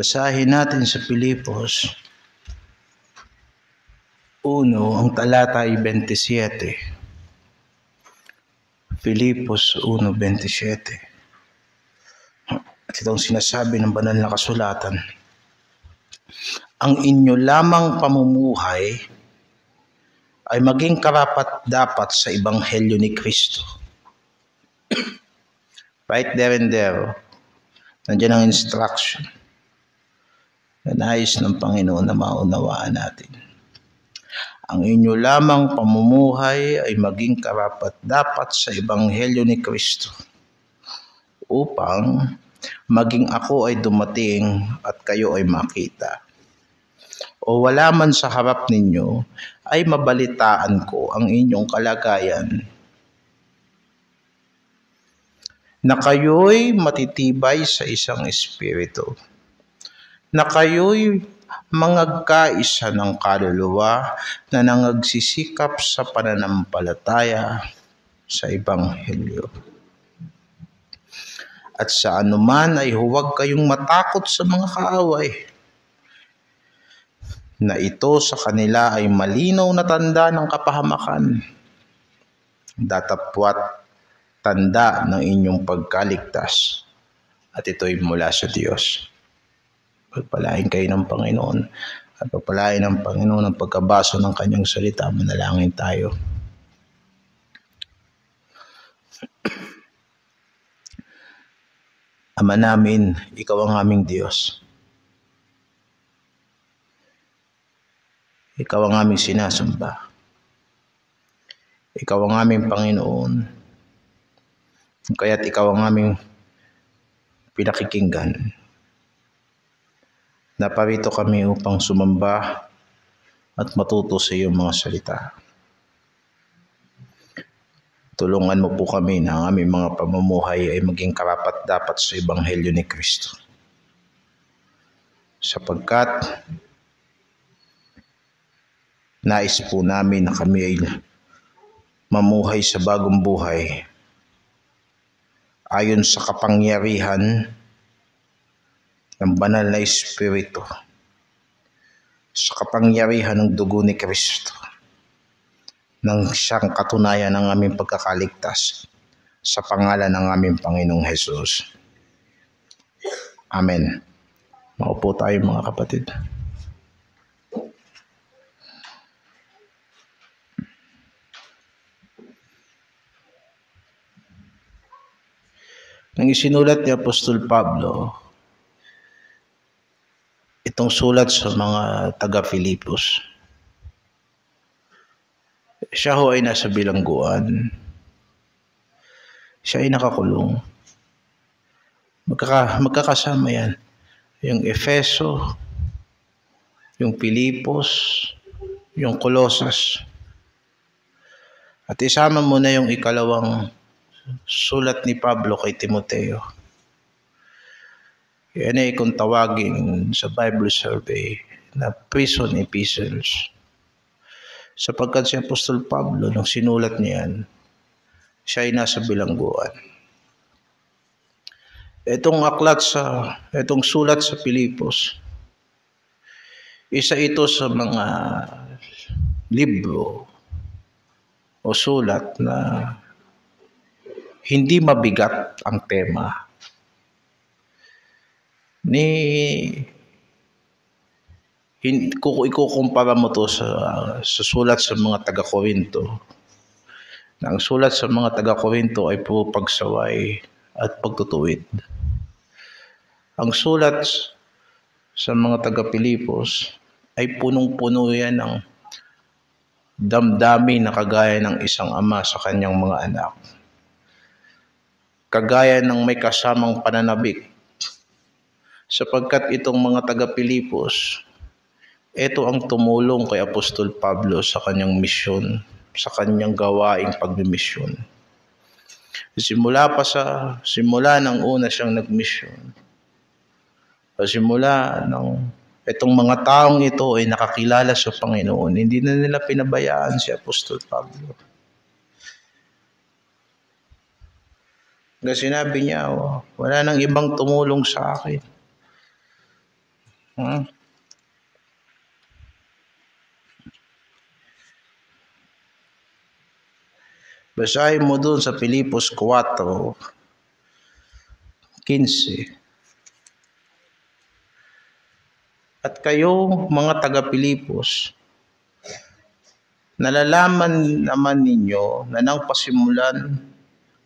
Basahin natin sa Filipos 1, ang talata ay 27. Filipos 1:27. At itong sinasabi ng banal na kasulatan, ang inyo lamang pamumuhay ay maging karapat-dapat sa Ebanghelyo ni Kristo. Right there and there, nandiyan ang instruction na nais ng Panginoon na maunawaan natin. Ang inyo lamang pamumuhay ay maging karapat-dapat sa Ebanghelyo ni Kristo upang maging ako ay dumating at kayo ay makita. O wala man sa harap ninyo ay mabalitaan ko ang inyong kalagayan, na kayo'y matitibay sa isang espiritu, na kayo'y mangagkaisa ng kaluluwa na nangagsisikap sa pananampalataya sa Ebanghelyo. At sa anuman ay huwag kayong matakot sa mga kaaway, na ito sa kanila ay malinaw na tanda ng kapahamakan, datapwat tanda ng inyong pagkaligtas, at ito'y mula sa Diyos. Pagpalain kayo ng Panginoon at pagpalain ng Panginoon ang pagkabasa ng kanyang salita. Manalangin tayo. Ama namin, ikaw ang aming Diyos. Ikaw ang aming sinasamba. Ikaw ang aming Panginoon. Kaya't ikaw ang aming pinakikinggan. Naparito kami upang sumamba at matuto sa iyong mga salita. Tulungan mo po kami na ang aming mga pamumuhay ay maging karapat-dapat sa Ebanghelyo ni Kristo. Sapagkat nais po namin na kami ay mamuhay sa bagong buhay ayon sa kapangyarihan ng banal na Espiritu, sa kapangyarihan ng dugo ni Kristo, ng siyang katunayan ng aming pagkakaligtas, sa pangalan ng aming Panginoong Hesus. Amen. Maupo tayo mga kapatid. Nang isinulat ni Apostol Pablo itong sulat sa mga taga-Filipos, siya ho ay nasa bilangguan. Siya ay nakakulong. Magkakasama yan. Yung Efeso, yung Filipos, yung Colosas. At isama mo na yung ikalawang sulat ni Pablo kay Timoteo. Yan ay kung tawagin sa Bible survey na prison epistles. Sapagkat si Apostol Pablo, nung sinulat niya yan, siya ay nasa bilangguan. Itong sulat sa Filipos, isa ito sa mga libro o sulat na hindi mabigat ang tema. Kung ikukumpara mo to sa sulat sa mga taga-Korinto, na ang sulat sa mga taga-Korinto ay puro pagsaway at pagtutuwid. Ang sulat sa mga taga-Filipos ay punong-puno yan ng damdamin na kagaya ng isang ama sa kanyang mga anak. Kagaya ng may kasamang pananabik. Sapagkat itong mga taga-Filipos, ito ang tumulong kay Apostol Pablo sa kanyang misyon, sa kanyang gawaing pagmimisyon. Simula ng una siyang nagmisyon, simula ng itong mga taong ito ay nakakilala sa Panginoon, hindi na nila pinabayaan si Apostol Pablo. Kasi sinabi niya, wala nang ibang tumulong sa akin. Basahin mo doon sa Filipos 4:15. At kayo, mga taga-Pilipos, nalalaman naman ninyo na nang pasimulan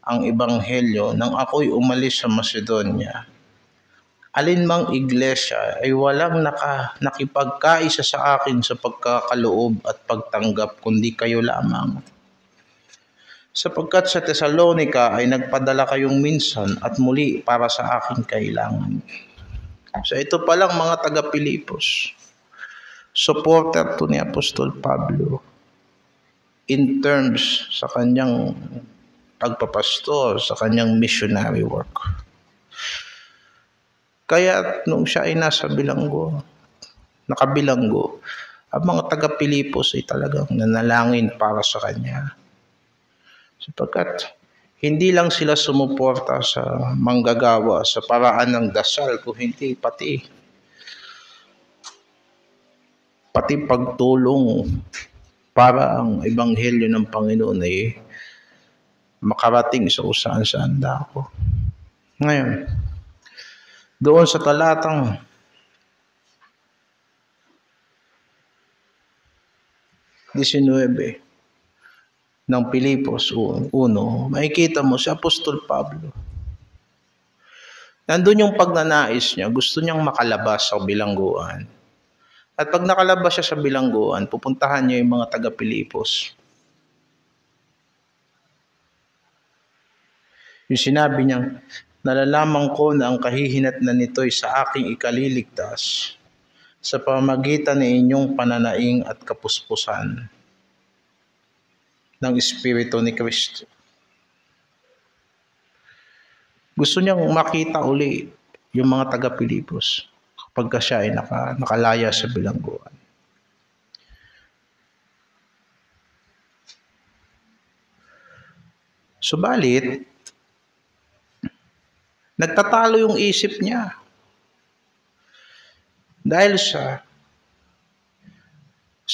ang ebanghelyo nang ako'y umalis sa Macedonia, alinmang iglesia ay walang nakipagkaisa sa akin sa pagkakaloob at pagtanggap kundi kayo lamang. Sapagkat sa Tesalonica ay nagpadala kayong minsan at muli para sa aking kailangan. So ito palang mga taga-Pilipos, supporter to ni Apostol Pablo in terms sa kanyang pagpapastor, sa kanyang missionary work. Kaya nung siya ay nasa nakabilanggo, ang mga taga-Pilipos ay talagang nanalangin para sa kanya. Sapagkat hindi lang sila sumuporta sa manggagawa sa paraan ng dasal, kung hindi pati pagtulong para ang ebanghelyo ng Panginoon ay makarating sa saan dako. Ngayon, doon sa talatang 19 ng Filipos 1, makikita mo si Apostol Pablo. Nandun yung pagnanais niya, gusto niyang makalabas sa bilangguan. At pag nakalabas siya sa bilangguan, pupuntahan niya yung mga taga-Pilipos. Yung sinabi niya, nalalaman ko na ang kahihinatnan nito'y sa aking ikaliligtas sa pamamagitan ng inyong pananaing at kapuspusan ng Espiritu ni Kristo. Gusto niyang makita uli yung mga taga-Pilipos kapag siya ay nakalaya sa bilangguan. Subalit, nagtatalo yung isip niya. Dahil sa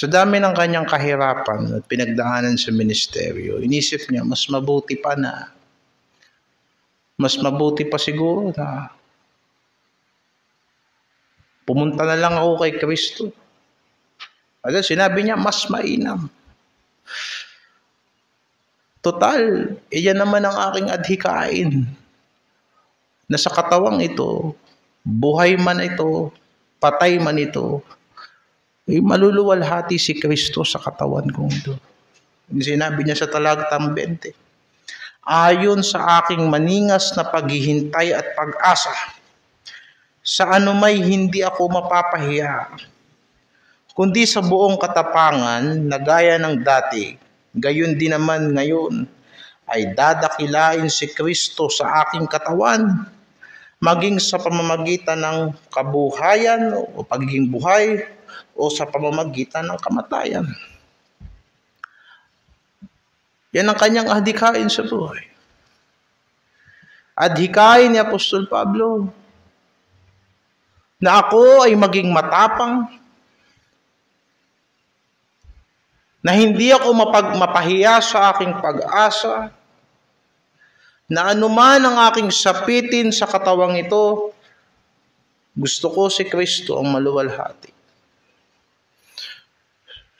dami ng kanyang kahirapan at pinagdaanan sa ministeryo, inisip niya mas mabuti pa siguro na pumunta na lang ako kay Kristo. At sinabi niya, mas mainam. Total, iyan naman ang aking adhikain. Na sa katawang ito, buhay man ito, patay man ito, maluluwalhati si Kristo sa katawan kong ito. Sinabi niya sa talatang 20, ayon sa aking maningas na paghihintay at pag-asa, sa anumay hindi ako mapapahiya, kundi sa buong katapangan na gaya ng dati, gayon din naman ngayon, ay dadakilain si Kristo sa aking katawan, maging sa pamamagitan ng kabuhayan o pagiging buhay o sa pamamagitan ng kamatayan. Yan ang kanyang adhikain sa buhay. Adhikain ni Apostol Pablo na ako ay maging matapang, na hindi ako mapahiya sa aking pag-asa, na anuman ang aking sapitin sa katawang ito, gusto ko si Kristo ang maluwalhati.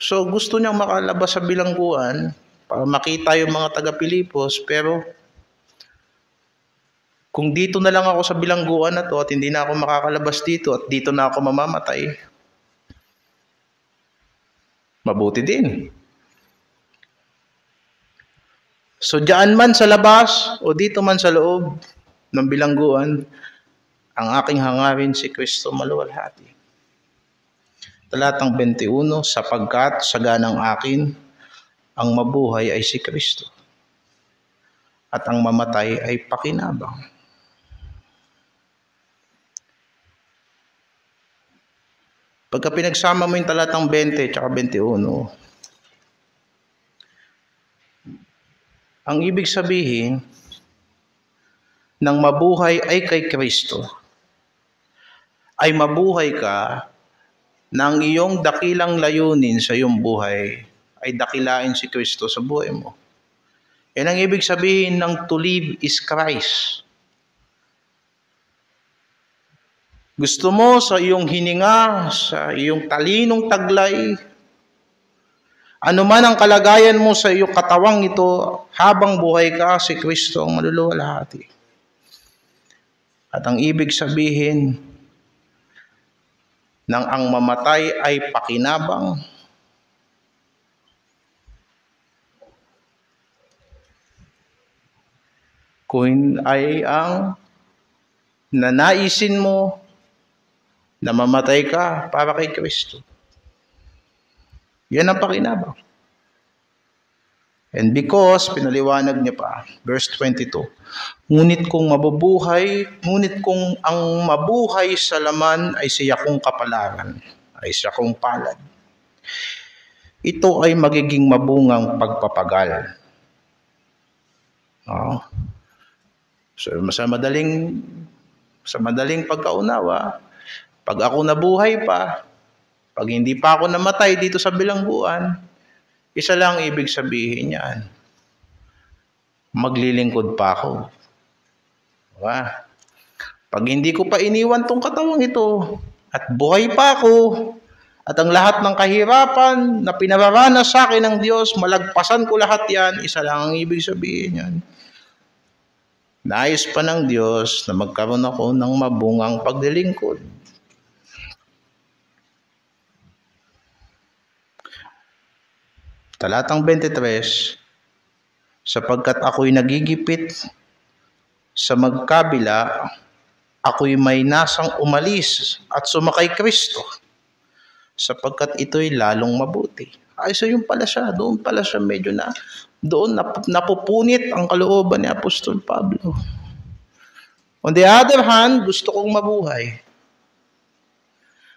So gusto niyang makalabas sa bilangguan para makita yung mga taga-Pilipos, pero kung dito na lang ako sa bilangguan na to at hindi na ako makakalabas dito at dito na ako mamamatay, mabuti din. So diyan man sa labas o dito man sa loob ng bilangguan, ang aking hangarin si Kristo maluwalhati. Talatang 21, sapagkat sa ganang akin, ang mabuhay ay si Kristo at ang mamatay ay pakinabang. Pagka pinagsama mo yung talatang 20 at 21, ang ibig sabihin ng mabuhay ay kay Kristo, ay mabuhay ka na ang iyong dakilang layunin sa iyong buhay ay dakilain si Kristo sa buhay mo. Yan ang ibig sabihin ng to live is Christ. Gusto mo sa iyong hininga, sa iyong talinong taglay, ano man ang kalagayan mo sa iyong katawang ito, habang buhay ka, si Kristo ang maluluwalhati. At ang ibig sabihin ng ang mamatay ay pakinabang, kung ay ang nanaisin mo na mamatay ka para kay Kristo. Yan ang pakinabang. And because, pinaliwanag niya pa, verse 22, ngunit kung ang mabuhay sa laman ay siya kong kapalaran, ay siya kong palad, ito ay magiging mabungang pagpapagal. So, sa madaling pagkaunawa, pag ako nabuhay pa, pag hindi pa ako namatay dito sa bilangguan, isa lang ibig sabihin niyan. Maglilingkod pa ako. Diba? Pag hindi ko pa iniwan tong katawang ito, at buhay pa ako, at ang lahat ng kahirapan na pinararanas sa akin ng Diyos, malagpasan ko lahat yan, isa lang ang ibig sabihin niyan. Nais pa ng Diyos na magkaroon ako ng mabungang paglilingkod. Talatang 23, sapagkat ako'y nagigipit sa magkabila, ako'y may nasang umalis at sumakay Kristo, sapagkat ito'y lalong mabuti. So yung pala siya, doon pala siya medyo doon napupunit ang kalooban ni Apostol Pablo. On the other hand, gusto kong mabuhay.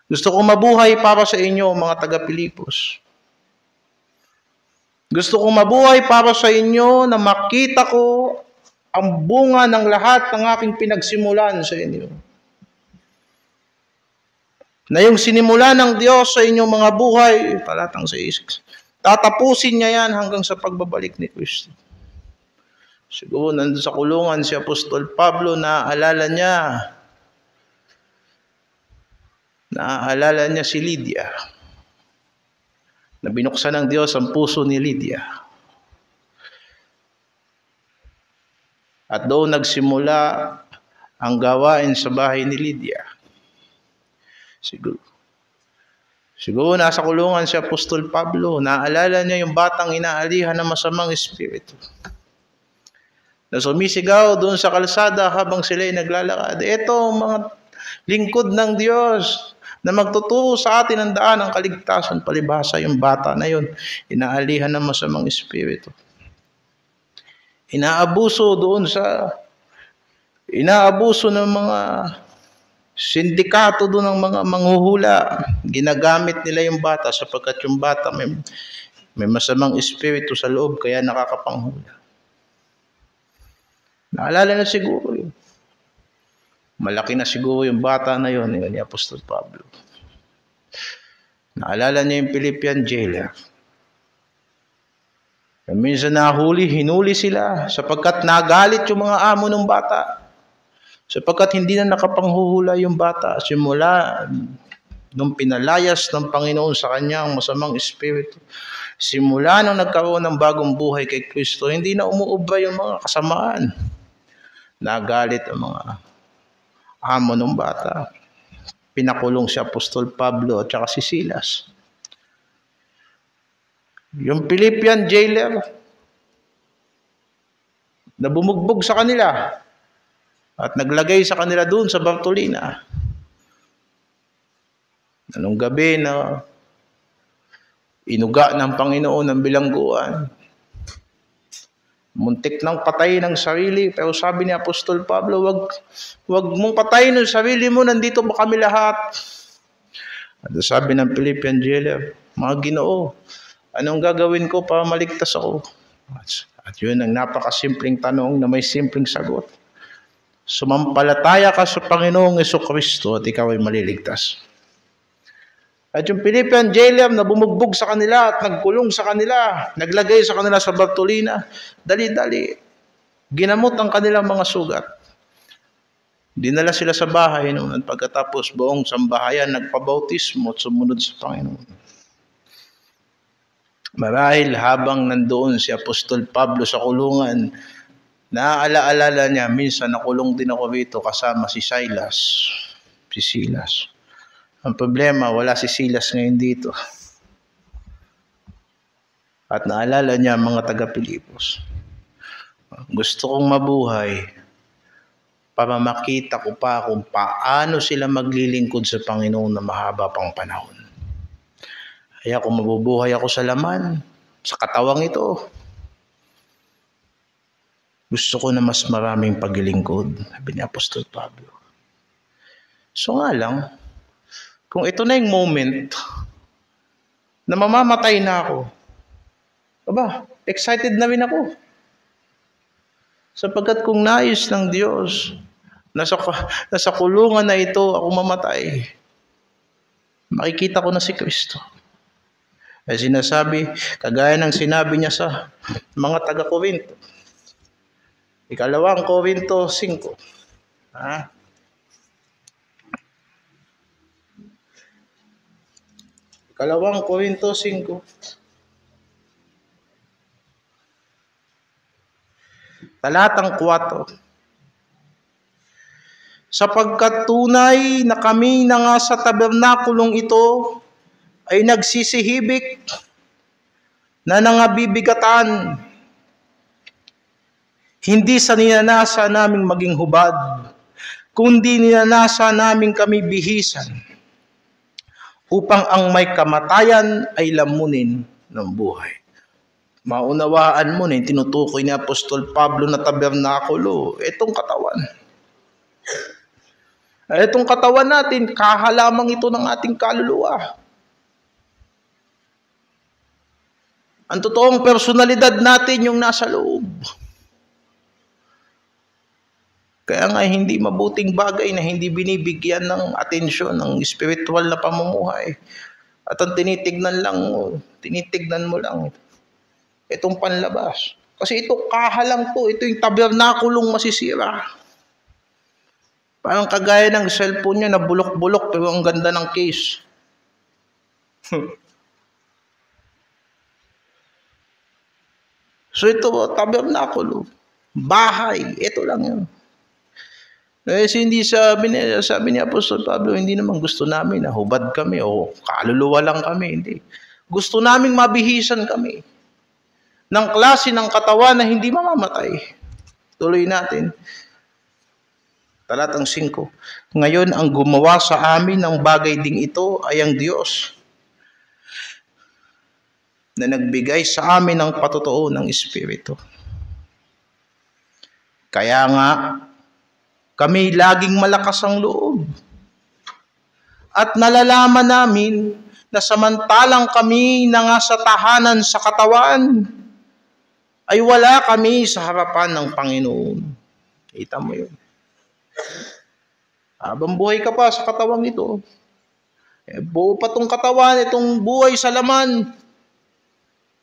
Gusto kong mabuhay para sa inyo, mga taga-Pilipos. Gusto kong mabuhay para sa inyo na makita ko ang bunga ng lahat ng aking pinagsimulan sa inyo. Na yung sinimula ng Diyos sa inyong mga buhay, talatang 6, tatapusin niya yan hanggang sa pagbabalik ni Kristo. Siguro nandun sa kulungan si Apostol Pablo, naaalala niya si Lydia, na binuksan ng Diyos ang puso ni Lydia. At doon nagsimula ang gawain sa bahay ni Lydia. Siguro nasa kulungan si Apostol Pablo, naalala niya yung batang inaalihan ng masamang espiritu, na sumisigaw doon sa kalsada habang sila'y naglalakad. Ito mga lingkod ng Diyos na magtuturo sa atin ang daan ng kaligtasan. Palibhasa yung bata na yun, inaalihan ng masamang espiritu. Inaabuso ng mga sindikato doon ng mga manghuhula. Ginagamit nila yung bata sapagkat yung bata may masamang espiritu sa loob, kaya nakakapanghula. Naalala na siguro yun. Malaki na siguro yung bata na yun, ni Apostol Pablo. Naalala niya yung Philippian jailer. Minsan hinuli sila sapagkat nagalit yung mga amo ng bata. Sapagkat hindi na nakapanghuhula yung bata simula nung pinalayas ng Panginoon sa kanya ang masamang espiritu. Simula nung nagkaroon ng bagong buhay kay Kristo, hindi na umuubra yung mga kasamaan. Nagalit ang mga amo ng bata. Pinakulong si Apostol Pablo at saka si Silas. Yung Philippian jailer na bumugbog sa kanila at naglagay sa kanila doon sa Bartolina. Anong gabi na inuga ng Panginoon ng bilangguan, muntik nang patay ng sarili, pero sabi ni Apostol Pablo, wag mong patayin ng sarili mo, nandito ba kami lahat? At sabi ng Philippian jailer, mga Ginoo, anong gagawin ko para maligtas ako? At yun ang napakasimpleng tanong na may simpleng sagot. Sumampalataya ka sa Panginoong Jesucristo at ikaw ay maliligtas. At yung Philippian jailer na bumugbog sa kanila at nagkulong sa kanila, naglagay sa kanila sa Bartolina, dali-dali, ginamot ang kanilang mga sugat. Dinala sila sa bahay noon at pagkatapos buong sambahayan nagpabautismo at sumunod sa Panginoon. Marahil habang nandoon si Apostol Pablo sa kulungan, naaala-alala niya, minsan nakulong din ako rito kasama si Silas. Si Silas. Ang problema, wala si Silas ngayon dito. At naalala niya mga taga-Pilipos. Gusto kong mabuhay para makita ko pa kung paano sila maglilingkod sa Panginoon na mahaba pang panahon. Kaya kung mabubuhay ako sa laman, sa katawang ito, gusto ko na mas maraming paglilingkod, sabi ni Apostol Pablo. So nga lang, kung ito na yung moment na mamamatay na ako, excited na rin ako. Sapagkat kung nais ng Diyos, nasa kulungan na ito ako mamatay, makikita ko na si Kristo. Ay sinasabi, kagaya ng sinabi niya sa mga taga-Korinto. 2 Korinto 5. Ha? 2 Korinto 5. Talatang 4. Sapagkat tunay na kami na nga sa tabernakulong ito ay nagsisihibik na nangabibigatan, hindi sa ninanasa naming maging hubad, kundi ninanasa namin kami bihisan, upang ang may kamatayan ay lamunin ng buhay. Maunawaan mo na yung tinutukoy ni Apostol Pablo na tabernakulo, itong katawan. Itong katawan natin, kahalamang ito ng ating kaluluwa. Ang totoong personalidad natin yung nasa loob. Kaya nga hindi mabuting bagay na hindi binibigyan ng atensyon ng spiritual na pamumuhay. At ang tinitignan mo lang itong panlabas. Kasi ito kahalang to, ito yung tabernakulong masisira. Parang kagaya ng cellphone niya na bulok-bulok pero ang ganda ng case. So ito, tabernakulo, bahay, ito lang yun. Hindi sabi ni Apostol Pablo, hindi naman gusto namin na hubad kami o kaluluwa lang kami. Hindi. Gusto namin mabihisan kami ng klase ng katawan na hindi mamamatay. Tuloy natin. Talatang 5. Ngayon ang gumawa sa amin ng bagay ding ito ay ang Diyos na nagbigay sa amin ng patotoo ng Espiritu. Kaya nga, kami laging malakas ang loob. At nalalaman namin na samantalang kami na nga sa tahanan sa katawan, ay wala kami sa harapan ng Panginoon. Kita mo yun. Habang buhay ka pa sa katawang ito, buo pa itong katawan, itong buhay sa laman,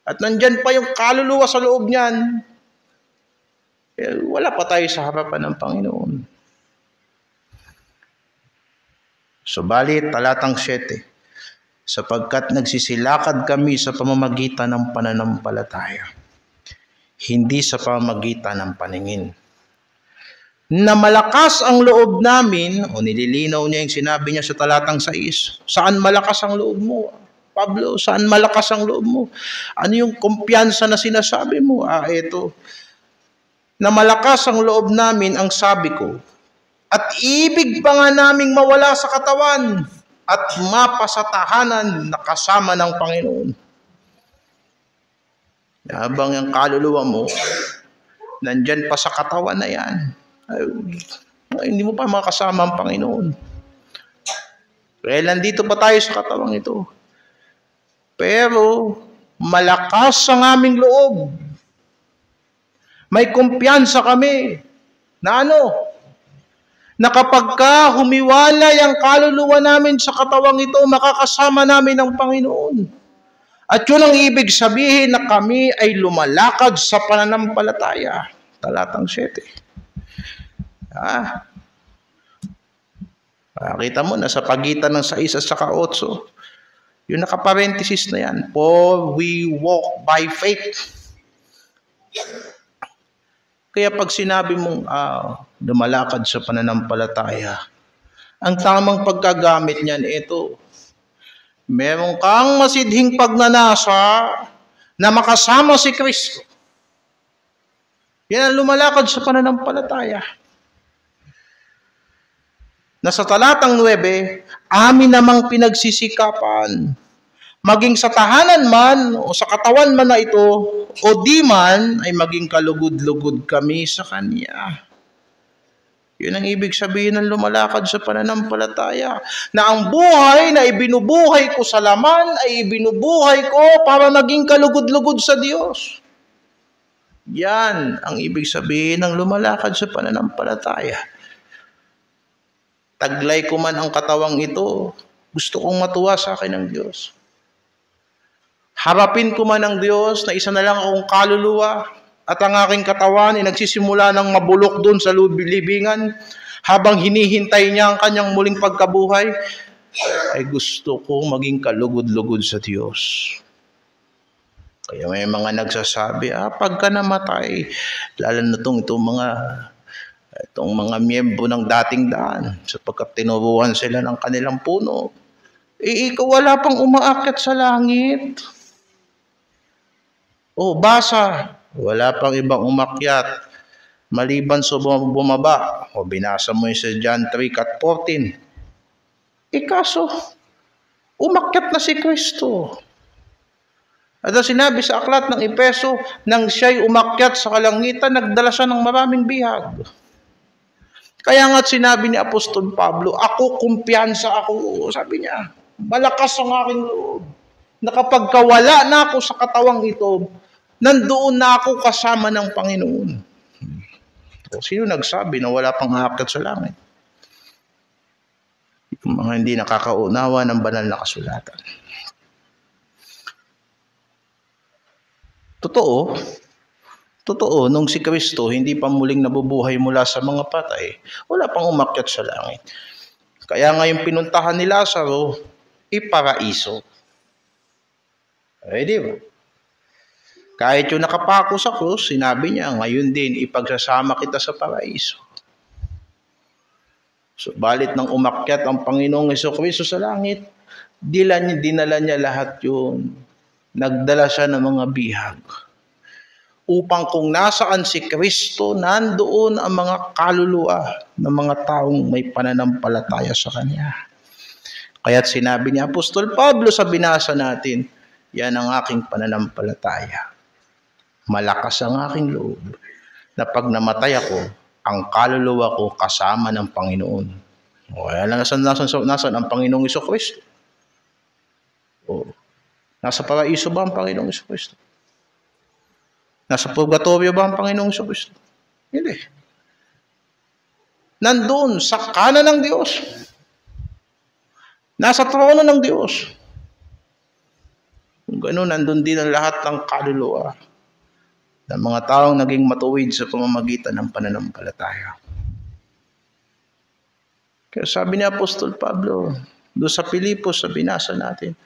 at nandyan pa yung kaluluwa sa loob niyan, wala pa tayo sa harapan ng Panginoon. Subalit, talatang 7, sapagkat nagsisilakad kami sa pamamagitan ng pananampalataya, hindi sa pamamagitan ng paningin. Na malakas ang loob namin, o nililinaw niya yung sinabi niya sa talatang 6, saan malakas ang loob mo? Pablo, saan malakas ang loob mo? Ano yung kumpiyansa na sinasabi mo? Ito. Na malakas ang loob namin ang sabi ko. At ibig pa nga naming mawala sa katawan at mapasatahanan na kasama ng Panginoon. Habang yung kaluluwa mo, nandyan pa sa katawan na yan. Hindi mo pa makasama ang Panginoon. Kaya nandito pa tayo sa katawang ito. Pero malakas ang aming loob. May kumpiyansa kami na na kapag ka humiwalay ang kaluluwa namin sa katawang ito, makakasama namin ang Panginoon. At yun ang ibig sabihin na kami ay lumalakad sa pananampalataya. Talatang 7. Kita mo na sa pagitan ng 6 at saka 8. Yung nakaparenthesis na yan. For we walk by faith. Kaya pag sinabi mong lumalakad sa pananampalataya, ang tamang pagkagamit niyan, ito, meron kang masidhing pagnanasa na makasama si Kristo. Yan ang lumalakad sa pananampalataya. Nasa talatang 9, amin namang pinagsisikapan, maging sa tahanan man o sa katawan man na ito, o di man, ay maging kalugod-lugod kami sa Kanya. Yun ang ibig sabihin ng lumalakad sa pananampalataya. Na ang buhay na ibinubuhay ko sa laman ay ibinubuhay ko para maging kalugod-lugod sa Diyos. Yan ang ibig sabihin ng lumalakad sa pananampalataya. Taglay ko man ang katawang ito, gusto kong matuwa sa akin ng Diyos. Harapin ko man ang Diyos na isa na lang akong kaluluwa at ang aking katawan ay nagsisimula ng mabulok doon sa libingan habang hinihintay niya ang kanyang muling pagkabuhay, ay gusto kong maging kalugod-lugod sa Diyos. Kaya may mga nagsasabi, pagka namatay, lalo na itong mga miyembro ng dating daan, sapagkat tinuruan sila ng kanilang puno, ikaw wala pang umaakyat sa langit. Basa, wala pang ibang umakyat maliban sa bumaba. Binasa mo yung sa John 3:14. Kaso, umakyat na si Kristo. At sinabi sa aklat ng Epeso, nang siya'y umakyat sa kalangitan, nagdala siya ng maraming bihag. Kaya nga't sinabi ni Apostol Pablo, kumpiyansa ako. Sabi niya, malakas ang aking loob. Na kapag wala na ako sa katawang ito, nandoon na ako kasama ng Panginoon. Sino nagsabi na wala pang aakyat sa langit? Yung mga hindi nakakaunawa ng banal na kasulatan. Totoo, nung si Kristo hindi pa muling nabubuhay mula sa mga patay, wala pang umakyat sa langit. Kaya ngayon pinuntahan ni Lazaro, paraiso. Di ba? Kahit yung nakapako sa krus, sinabi niya, ngayon din ipagsasama kita sa paraiso. Subalit nang umakyat ang Panginoong Jesucristo sa langit, dinala niya lahat yun. Nagdala siya ng mga bihag. Upang kung nasaan si Kristo, nandoon ang mga kaluluwa ng mga taong may pananampalataya sa Kanya. Kaya't sinabi ni Apostol Pablo sa binasa natin, yan ang aking pananampalataya. Malakas ang aking loob na pag namatay ako, ang kaluluwa ko kasama ng Panginoon. Nasaan ang Panginoong Jesucristo? Nasa paraiso ba ang Panginoong Jesucristo? Nasa purgatorio ba ang Panginoong Jesucristo? Hindi. Nandun sa kanan ng Diyos. Nasa trono ng Diyos. Kung gano'n, nandun din ang lahat ng kaluluwa ng mga taong naging matuwid sa pamamagitan ng pananampalataya. Kaya sabi ni Apostol Pablo, doon sa Pilipos, sa binasa natin,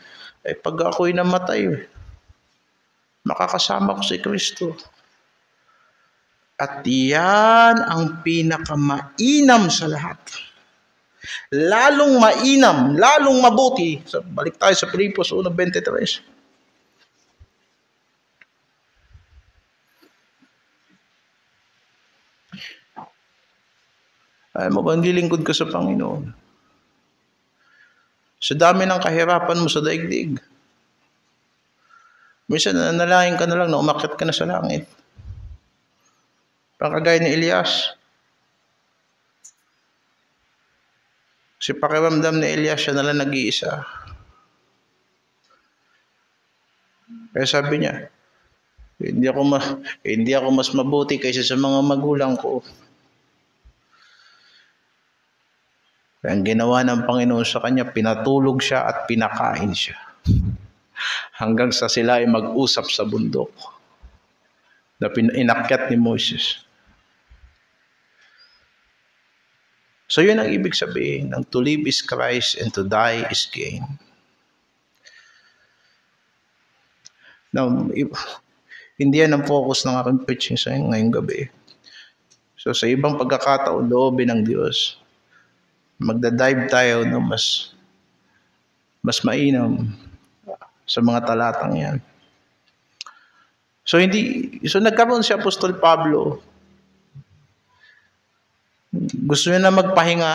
pag ako'y namatay, makakasama ko si Kristo. At yan ang pinakamainam sa lahat. Lalong mainam, lalong mabuti. Balik tayo sa Pilipos 1:23. Ay mo ba, lilingkod ka sa Panginoon? Sa dami ng kahirapan mo sa daigdig. Minsan nanalangin ka na lang na umakyat ka na sa langit. Pagkagaya ni Elias. Si pakiramdam ni Elias, siya na lang nag-iisa. Kaya sabi niya, hindi ako mas mabuti kaysa sa mga magulang ko. Kaya ang ginawa ng Panginoon sa kanya, pinatulog siya at pinakain siya. Hanggang sa sila ay mag-usap sa bundok na inakyat ni Moses. So yun ang ibig sabihin ng to live is Christ and to die is gain. Now, hindi yan ang focus ng aking preaching sa ngayong gabi. So sa ibang pagkakataon, loobin ng Diyos, magdadive tayo no, mas mainam sa mga talatang yan. So nagkaroon si Apostol Pablo. Gusto niya na magpahinga.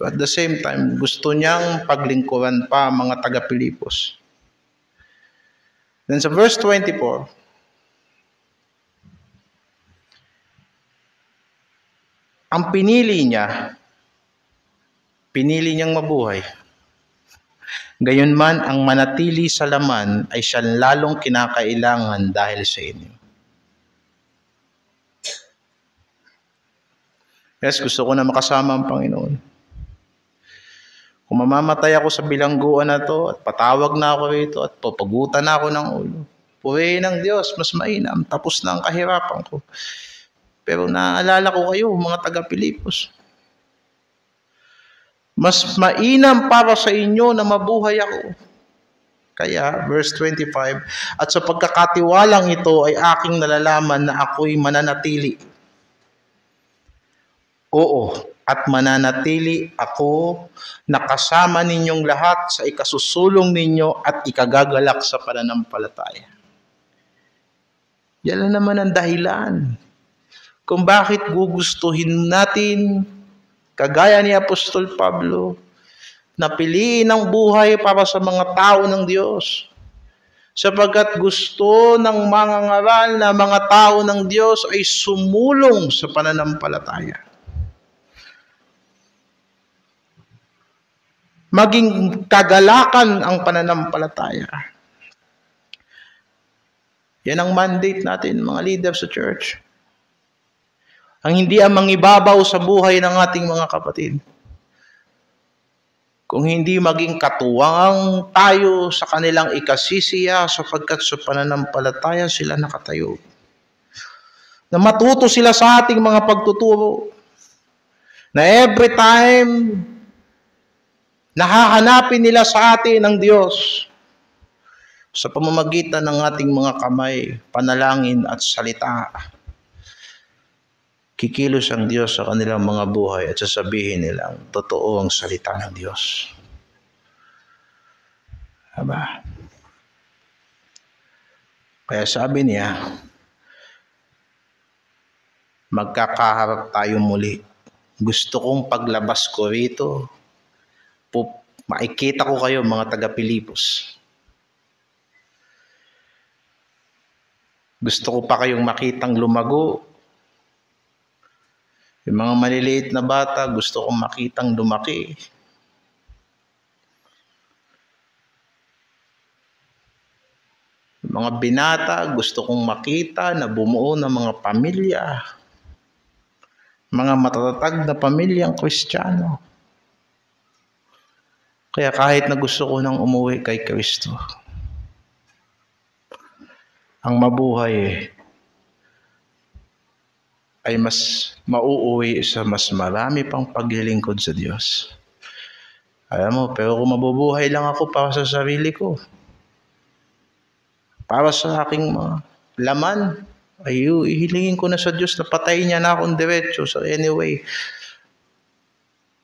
At the same time, gusto niyang paglingkuran pa mga taga-Pilipos. Then sa verse 24, ang pinili niyang mabuhay. Gayunman, ang manatili sa laman ay siyang lalong kinakailangan dahil sa inyo. Yes, gusto ko na makasama ang Panginoon. Kung mamamatay ako sa bilangguan na to at patawag na ako rito at papagutan na ako ng ulo, purihin ng Diyos, mas mainam, tapos na ang kahirapan ko. Pero naaalala ko kayo, mga taga-Pilipos. Mas mainam para sa inyo na mabuhay ako. Kaya, verse 25, at sa pagkakatiwalang ito ay aking nalalaman na ako'y mananatili. Oo, at mananatili ako na kasama ninyong lahat sa ikasusulong ninyo at ikagagalak sa pananampalataya. Yan naman ang dahilan kung bakit gugustuhin natin, kagaya ni Apostol Pablo, na piliin ang buhay para sa mga tao ng Diyos. Sapagkat gusto ng mga ngaral na mga tao ng Diyos ay sumulong sa pananampalataya. Maging kagalakan ang pananampalataya. Yan ang mandate natin, mga leaders sa church. Ang hindi ang mangibabaw sa buhay ng ating mga kapatid. Kung hindi maging katuwang tayo sa kanilang ikasisiya sapagkat sa pananampalataya sila nakatayo. Na matuto sila sa ating mga pagtuturo. Na every time nahahanapin nila sa atin ng Diyos sa pamamagitan ng ating mga kamay, panalangin at salita. Kikilos ang Diyos sa kanilang mga buhay at sasabihin nilang totoo ang salita ng Diyos. Aba? Kaya sabi niya, magkakaharap tayo muli. Gusto kong paglabas ko rito, makikita ko kayo mga taga-Pilipos. Gusto ko pa kayong makitang lumago. Yung mga maliliit na bata, gusto kong makitang lumaki. Yung mga binata, gusto kong makita na bumuo ng mga pamilya. Mga matatag na pamilyang Kristiyano. Kaya kahit na gusto ko nang umuwi kay Kristo, ang mabuhay ay mas mauuwi sa mas marami pang paglilingkod sa Diyos. Alam mo, pero kung mabubuhay lang ako para sa sarili ko, para sa aking mga laman, ay ihilingin ko na sa Diyos na patayin niya na akong diretso. So anyway,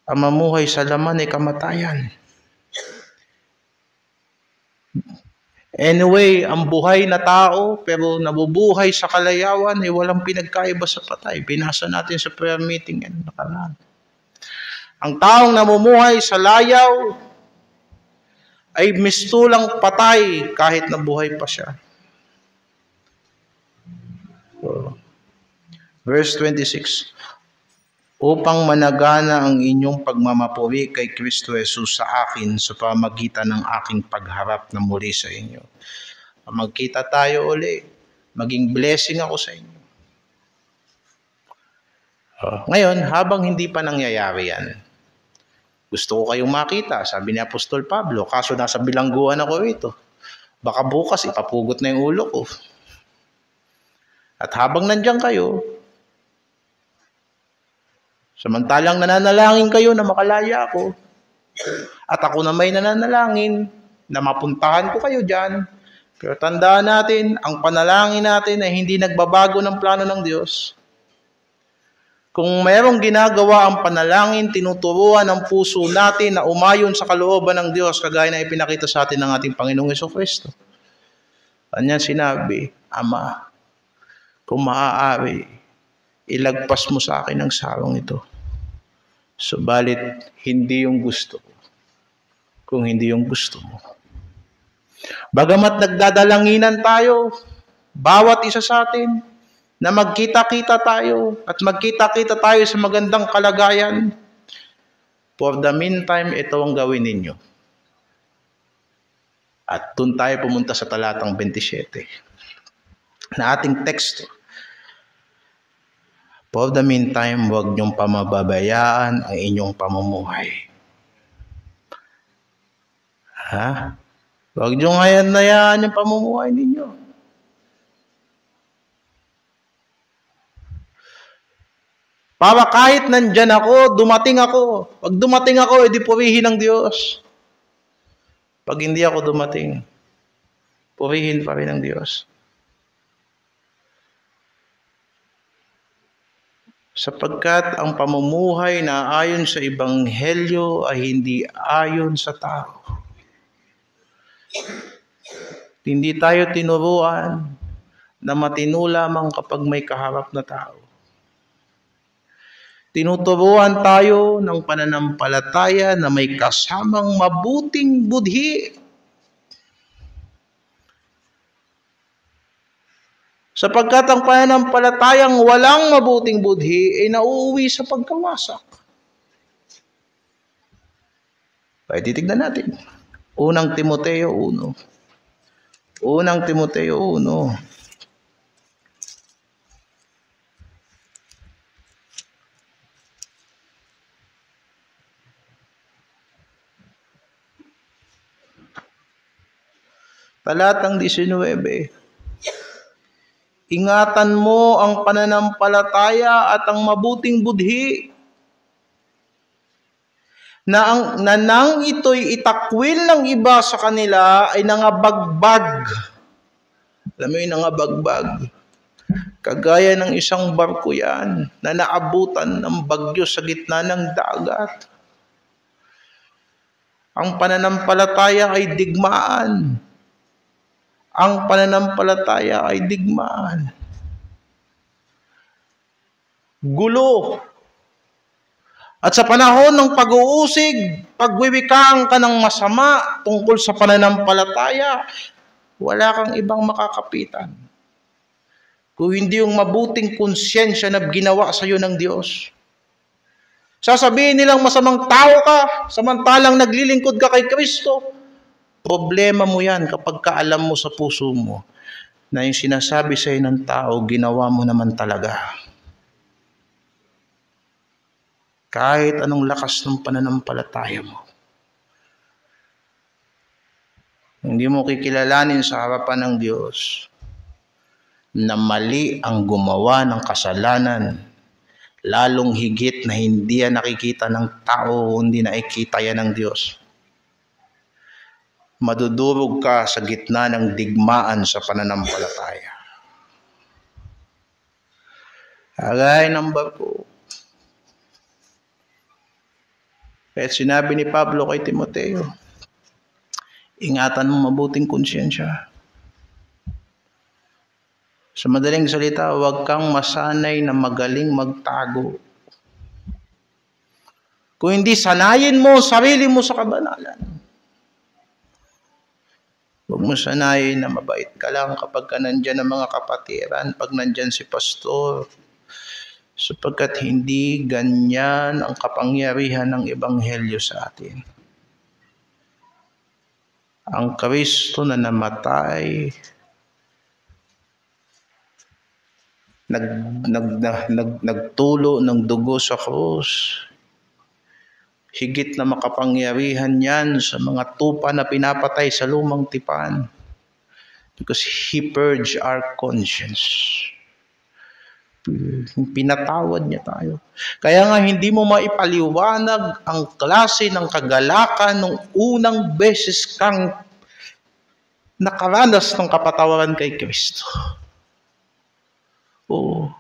ang mamuhay sa laman ay kamatayan. Anyway, ang buhay na tao pero nabubuhay sa kalayawan ay walang pinagkaiba sa patay. Binasa natin sa prayer meeting yan nakaraan. Ang taong namumuhay sa layaw ay mistulang patay kahit nabuhay pa siya. So, verse 26. Upang managana ang inyong pagmamapuri kay Kristo Jesus sa akin sa pamagitan ng aking pagharap na muli sa inyo. Magkita tayo uli, maging blessing ako sa inyo. Ngayon, habang hindi pa nangyayari yan, Gusto ko kayong makita, sabi ni Apostol Pablo, kaso nasa bilangguan ako rito. Baka bukas ipapugot na yung ulo ko. At habang nandiyan kayo, samantalang nananalangin kayo na makalaya ako, at ako na may nananalangin na mapuntahan ko kayo dyan, pero tandaan natin, ang panalangin natin ay hindi nagbabago ng plano ng Diyos. Kung mayroong ginagawa ang panalangin, tinuturuan ang puso natin na umayon sa kalooban ng Diyos, kagaya na ipinakita sa atin ng ating Panginoong Jesucristo. Kanyang sinabi, Ama, kung maaari, ilagpas mo sa akin ang sarong ito. Subalit, hindi yung gusto ko, kung hindi yung gusto mo. Bagamat nagdadalanginan tayo, bawat isa sa atin, na magkita-kita tayo at magkita-kita tayo sa magandang kalagayan, for the meantime, ito ang gawin ninyo. At doon tayo pumunta sa talatang 27 na ating teksto. For the meantime, huwag niyong pamababayaan ang inyong pamumuhay. Huwag niyong hayan-hayaan yung pamumuhay ninyo. Para kahit nandyan ako, dumating ako. Pag dumating ako, edi purihin ng Diyos. Pag hindi ako dumating, purihin pa rin ng Diyos. Sapagkat ang pamumuhay na ayon sa Ebanghelyo ay hindi ayon sa tao. Hindi tayo tinuruan na matino lamang kapag may kaharap na tao. Tinuturuan tayo ng pananampalataya na may kasamang mabuting budhi. Sapagkat ang pananampalatayang walang mabuting budhi ay nauuwi sa pagkawasak. Kaya titignan natin. Unang Timoteo 1. Unang Timoteo 1. Talatang 19. Ingatan mo ang pananampalataya at ang mabuting budhi na nang ito'y itakwil ng iba sa kanila ay nangabagbag. Alam mo yung nangabagbag? Kagaya ng isang barko yan na naabutan ng bagyo sa gitna ng dagat. Ang pananampalataya ay digmaan. Ang pananampalataya ay digmaan. Gulo. At sa panahon ng pag-uusig, pagwiwikang ka ng masama tungkol sa pananampalataya, wala kang ibang makakapitan. Kung hindi yung mabuting konsyensya na ginawa sa iyo ng Diyos. Sasabihin nilang masamang tao ka, samantalang naglilingkod ka kay Kristo. Problema mo yan kapag kaalam mo sa puso mo na yung sinasabi sa iyo ng tao, ginawa mo naman talaga. Kahit anong lakas ng pananampalataya mo. Hindi mo kikilalanin sa harapan ng Diyos na mali ang gumawa ng kasalanan, lalong higit na hindi yan nakikita ng tao, hindi nakikita yan ng Diyos. Madudurog ka sa gitna ng digmaan sa pananampalataya. Agay ng barko. Kaya sinabi ni Pablo kay Timoteo, ingatan mo mabuting konsyensya. Sa madaling salita, huwag kang masanay na magaling magtago. Kung hindi, sanayin mo sarili mo sa kabanalan. Huwag mo sanayin na mabait ka lang kapag ka nandyan ang mga kapatiran, pag nandyan si pastor. Sapagkat hindi ganyan ang kapangyarihan ng Ebanghelyo sa atin. Ang Kristo na namatay, nagtulo ng dugo sa krus, Higit na makapangyarihan yan sa mga tupa na pinapatay sa lumang tipan. Because He purged our conscience. Pinatawad niya tayo. Kaya nga hindi mo maipaliwanag ang klase ng kagalakan nung unang beses kang nakaranas ng kapatawaran kay Kristo. Oo.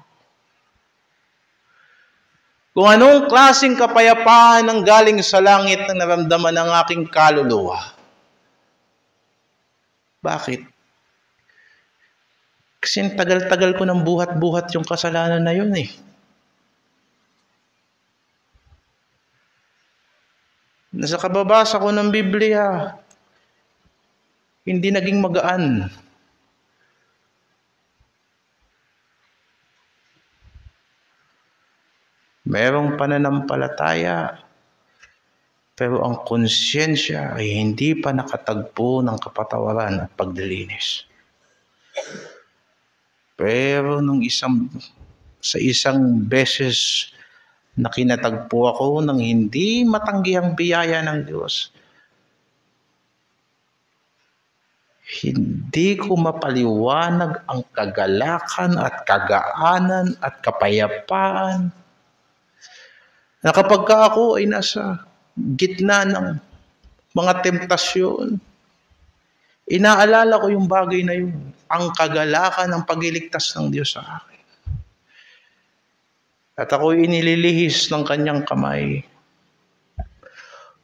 Kung anong klaseng kapayapaan ang galing sa langit na naramdaman ng aking kaluluwa. Bakit? Kasi tagal-tagal ko nang buhat-buhat yung kasalanan na yun eh. Nasa kababasa ko ng Biblia, hindi naging magaan. Merong pananampalataya, pero ang konsyensya ay hindi pa nakatagpo ng kapatawaran at pagdilinis. Pero sa isang beses na kinatagpo ako ng hindi matanggihang biyaya ng Diyos, hindi ko mapaliwanag ang kagalakan at kagaanan at kapayapaan na kapag ako ay nasa gitna ng mga temptasyon, inaalala ko yung bagay na yun, ang kagalakan ng pagliligtas ng Diyos sa akin. At ako'y inililihis ng kanyang kamay.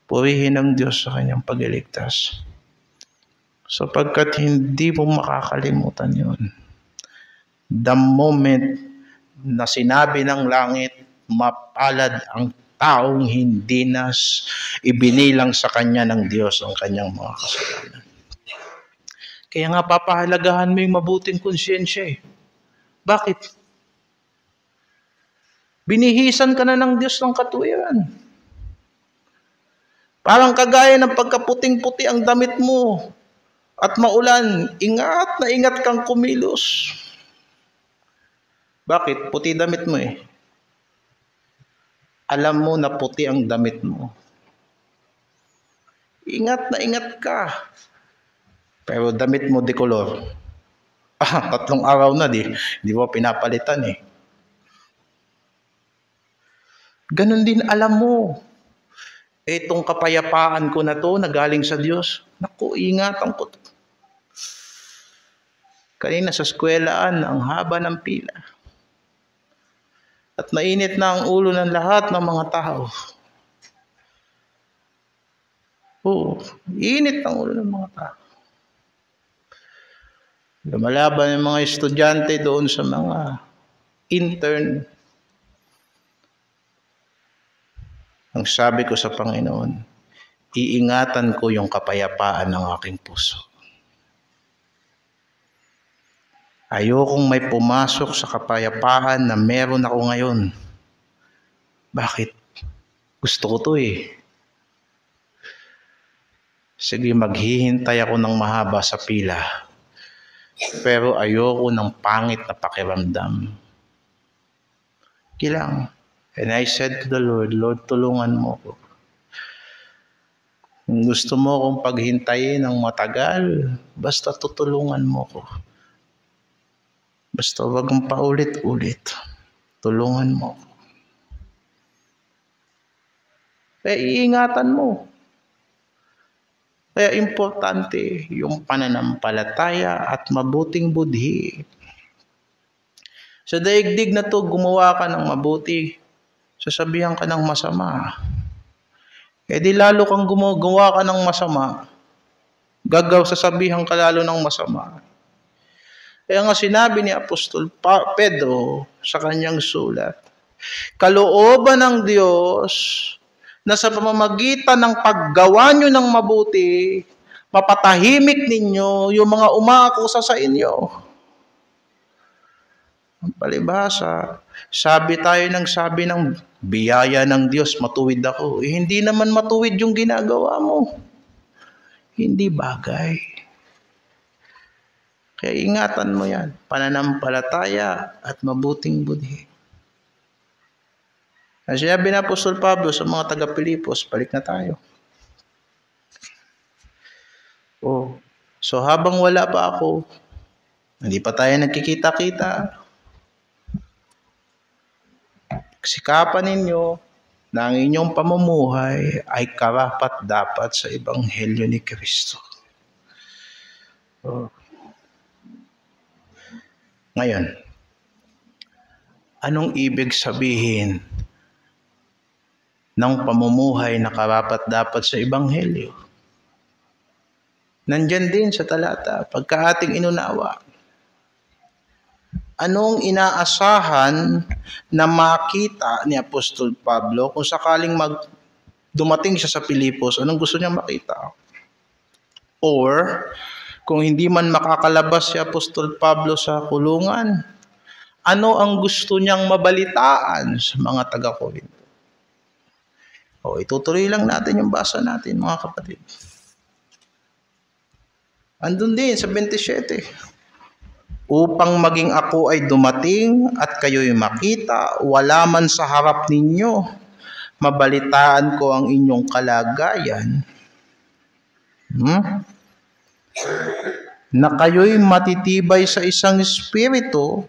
Purihin ang Diyos sa kanyang pagliligtas. Sapagkat hindi mo makakalimutan yun. The moment na sinabi ng langit, mapalad ang taong hindi na ibinilang sa kanya ng Diyos ang kanyang mga kasalanan. Kaya nga papahalagahan mo yung mabuting konsyensya eh. Bakit? Binihisan ka na ng Diyos ng katuwiran. Parang kagaya ng pagkaputing-puti ang damit mo at maulan, ingat na ingat kang kumilos. Bakit? Puti damit mo eh. Alam mo na puti ang damit mo. Ingat na ingat ka. Pero damit mo dekolor. 3 araw na di mo pinapalitan eh. Ganon din alam mo. Itong kapayapaan ko na to na galing sa Diyos. Naku, ingatan ko to. Kanina sa eskwelahan, ang haba ng pila. At mainit na ang ulo ng lahat ng mga tao. Oo, init ang ulo ng mga tao. Lumalaban yung mga estudyante doon sa mga intern. Ang sabi ko sa Panginoon, iingatan ko yung kapayapaan ng aking puso. Ayokong may pumasok sa kapayapaan na meron ako ngayon. Bakit? Gusto ko to eh. Sige, maghihintay ako ng mahaba sa pila. Pero ayoko ng pangit na pakiramdam. Kilang. And I said to the Lord, Lord, tulungan mo ko. Kung gusto mo kong paghintayin ng matagal, basta tutulungan mo ko. Basta wag mong paulit-ulit. Tulungan mo ko. Kaya iingatan mo. Kaya importante yung pananampalataya at mabuting budhi. Sa daigdig na to, gumawa ka ng mabuti, sasabihan ka ng masama. Eh di lalo kang gumawa ka ng masama, sasabihan ka lalo ng masama. Kaya nga sinabi ni Apostol Pedro sa kanyang sulat, kalooban ng Diyos na sa pamamagitan ng paggawa nyo ng mabuti, mapatahimik ninyo yung mga umaakusa sa inyo. Ang palibhasa, sabi ng biyaya ng Diyos, matuwid ako. Eh, hindi naman matuwid yung ginagawa mo. Hindi bagay. Kaya ingatan mo yan. Pananampalataya at mabuting budhi. Ang sinabi ni Apostol Pablo sa mga taga-Pilipos, balik na tayo. Oh, so habang wala pa ako, hindi pa tayo nagkikita-kita, sikapan ninyo na ang inyong pamumuhay ay karapat-dapat sa Ebanghelyo ni Kristo. Oh. Ngayon, anong ibig sabihin ng pamumuhay na karapat-dapat sa Ebanghelyo? Nandyan din sa talata, pagka ating inunawa. Anong inaasahan na makita ni Apostol Pablo kung sakaling dumating siya sa Pilipos? Anong gusto niya makita? Or, kung hindi man makakalabas si Apostol Pablo sa kulungan, ano ang gusto niyang mabalitaan sa mga taga-Korinto? O, itutuloy lang natin yung basa natin, mga kapatid. Andun din sa 27. Upang maging ako ay dumating at kayo'y makita, wala man sa harap ninyo, mabalitaan ko ang inyong kalagayan. Na kayo'y matitibay sa isang espiritu,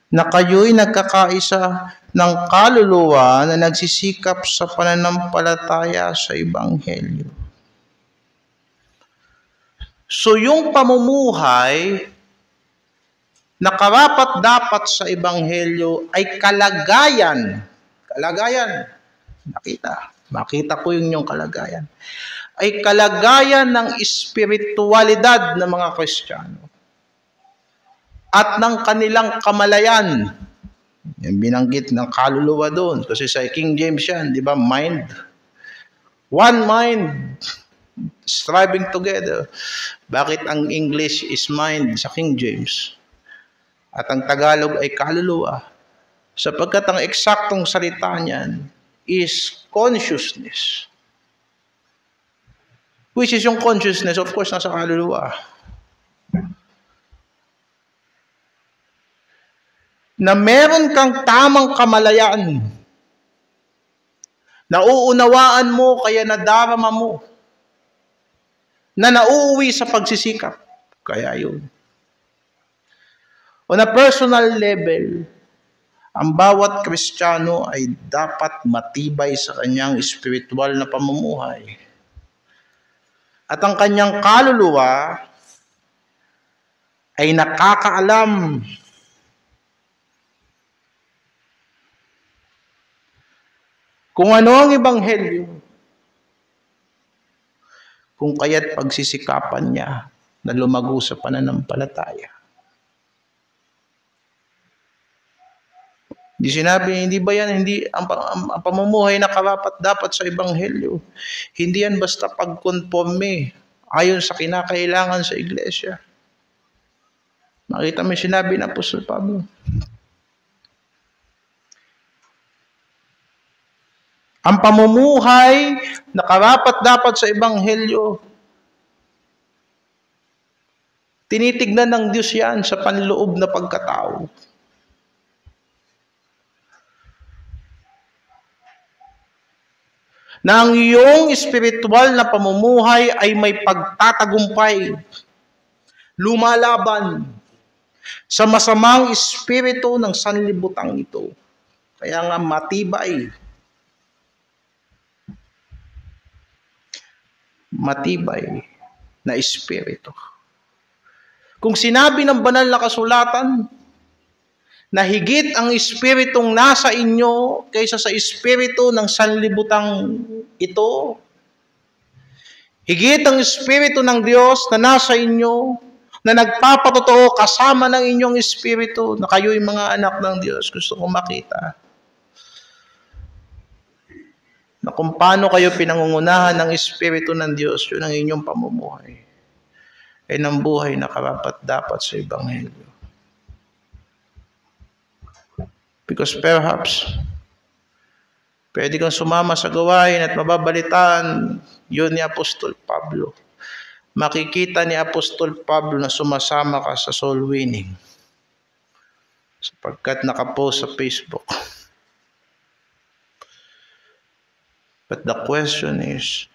na kayo'y nagkakaisa ng kaluluwa na nagsisikap sa pananampalataya sa Ebanghelyo. So yung pamumuhay na karapat-dapat sa Ebanghelyo ay kalagayan. Makita ko yung kalagayan. Ay kalagayan ng espiritualidad ng mga Kristiyano. At ng kanilang kamalayan. Yung binanggit ng kaluluwa doon. Kasi sa King James yan, di ba? Mind. One mind. Striving together. Bakit ang English is mind sa King James? At ang Tagalog ay kaluluwa. Sapagkat ang eksaktong salita niyan is consciousness. Which is yung consciousness, of course, nasa kaluluwa. Na meron kang tamang kamalayan. Nauunawaan mo, kaya nadarama mo. Na nauuwi sa pagsisikap. Kaya yun. On a personal level, ang bawat Kristiyano ay dapat matibay sa kanyang espiritual na pamumuhay. At ang kanyang kaluluwa ay nakakaalam kung ano ang Ebanghelyo, kung kaya't pagsisikapan niya na lumago sa pananampalataya. Hindi sinabi, hindi ba yan, ang pamumuhay na karapat-dapat sa Ebanghelyo. Hindi yan basta pagkonforme ayon sa kinakailangan sa iglesia. Nakita mo yung sinabi ng Apostol Pablo. Ang pamumuhay na karapat-dapat sa Ebanghelyo, tinitignan ng Diyos yan sa panloob na pagkatao. Na ang iyong espiritual na pamumuhay ay may pagtatagumpay, lumalaban sa masamang espiritu ng sanlibutang ito. Kaya nga matibay. Matibay na espiritu. Kung sinabi ng banal na kasulatan, na higit ang espiritong nasa inyo kaysa sa espiritu ng sanlibutang ito. Higit ang espiritu ng Diyos na nasa inyo, na nagpapatotoo kasama ng inyong espiritu na kayo'y mga anak ng Diyos. Gusto kong makita na kung paano kayo pinangungunahan ng espiritu ng Diyos, yun ang inyong pamumuhay. Ay ng buhay na karapat-dapat sa Ebanghelyo. Because perhaps, pwede kang sumama sa gawain at mababalitaan yun ni Apostol Pablo. Makikita ni Apostol Pablo na sumasama ka sa soul winning. Sapagkat nakapost sa Facebook. But the question is,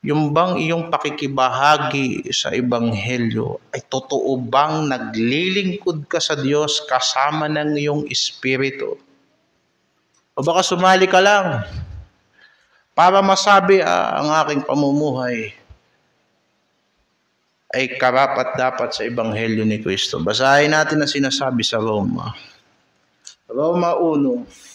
yung bang iyong pakikibahagi sa Ebanghelyo ay totoo bang naglilingkod ka sa Diyos kasama ng iyong espiritu? O baka sumali ka lang para masabi ang aking pamumuhay ay karapat-dapat sa Ebanghelyo ni Kristo. Basahin natin ang sinasabi sa Roma. Roma 1.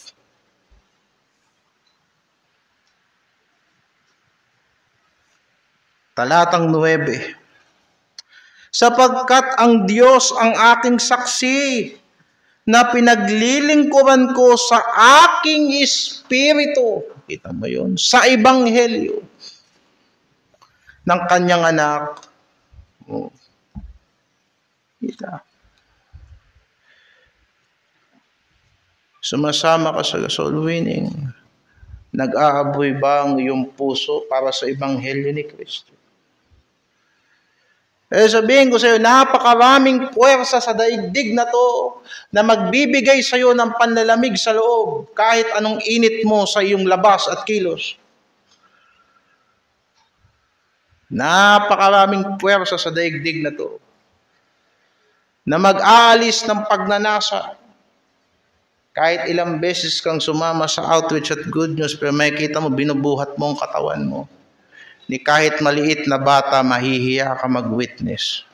Talatang 9. Sapagkat ang Diyos ang aking saksi na pinaglilingkuran ko sa aking espiritu. Kita mo yun? Sa Ebanghelyo ng kanyang anak. Kita. Sumasama ka sa soul winning. Nag-aaboy ba ang iyong puso para sa Ebanghelyo ni Kristo? Sabihin ko sa iyo, napakaraming puwersa sa daigdig na to na magbibigay sa iyo ng panlalamig sa loob kahit anong init mo sa iyong labas at kilos. Napakaraming puwersa sa daigdig na to na mag-aalis ng pagnanasa. Kahit ilang beses kang sumama sa outreach at good news, pero makikita mo, binubuhat mo ang katawan mo. Ni kahit maliit na bata, mahihiya ka mag-witness.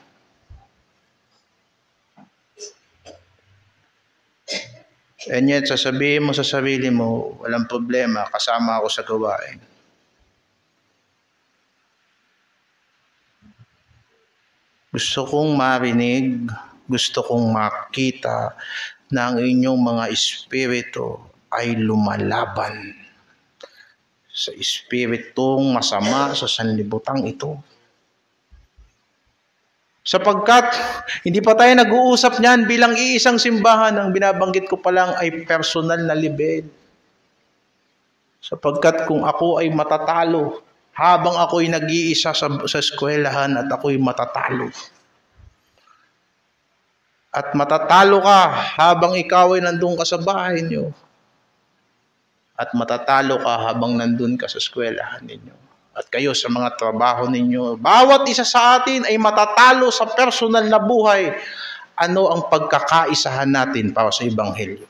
And yet, sasabihin mo sa sarili mo, walang problema, kasama ako sa gawain. Gusto kong marinig, gusto kong makita na ang inyong mga espiritu ay lumalaban sa espiritong masama sa sanlibutan ito. Sapagkat hindi pa tayo nag-uusap niyan bilang iisang simbahan, ang binabanggit ko pa lang ay personal na level. Sapagkat kung ako ay matatalo, habang ako'y nag-iisa sa eskwelahan at ako'y matatalo. At matatalo ka habang ikaw ay nandun ka sa bahay niyo. At matatalo ka habang nandun ka sa eskwelahan ninyo. At kayo sa mga trabaho ninyo. Bawat isa sa atin ay matatalo sa personal na buhay. Ano ang pagkakaisahan natin para sa Ebanghelyo?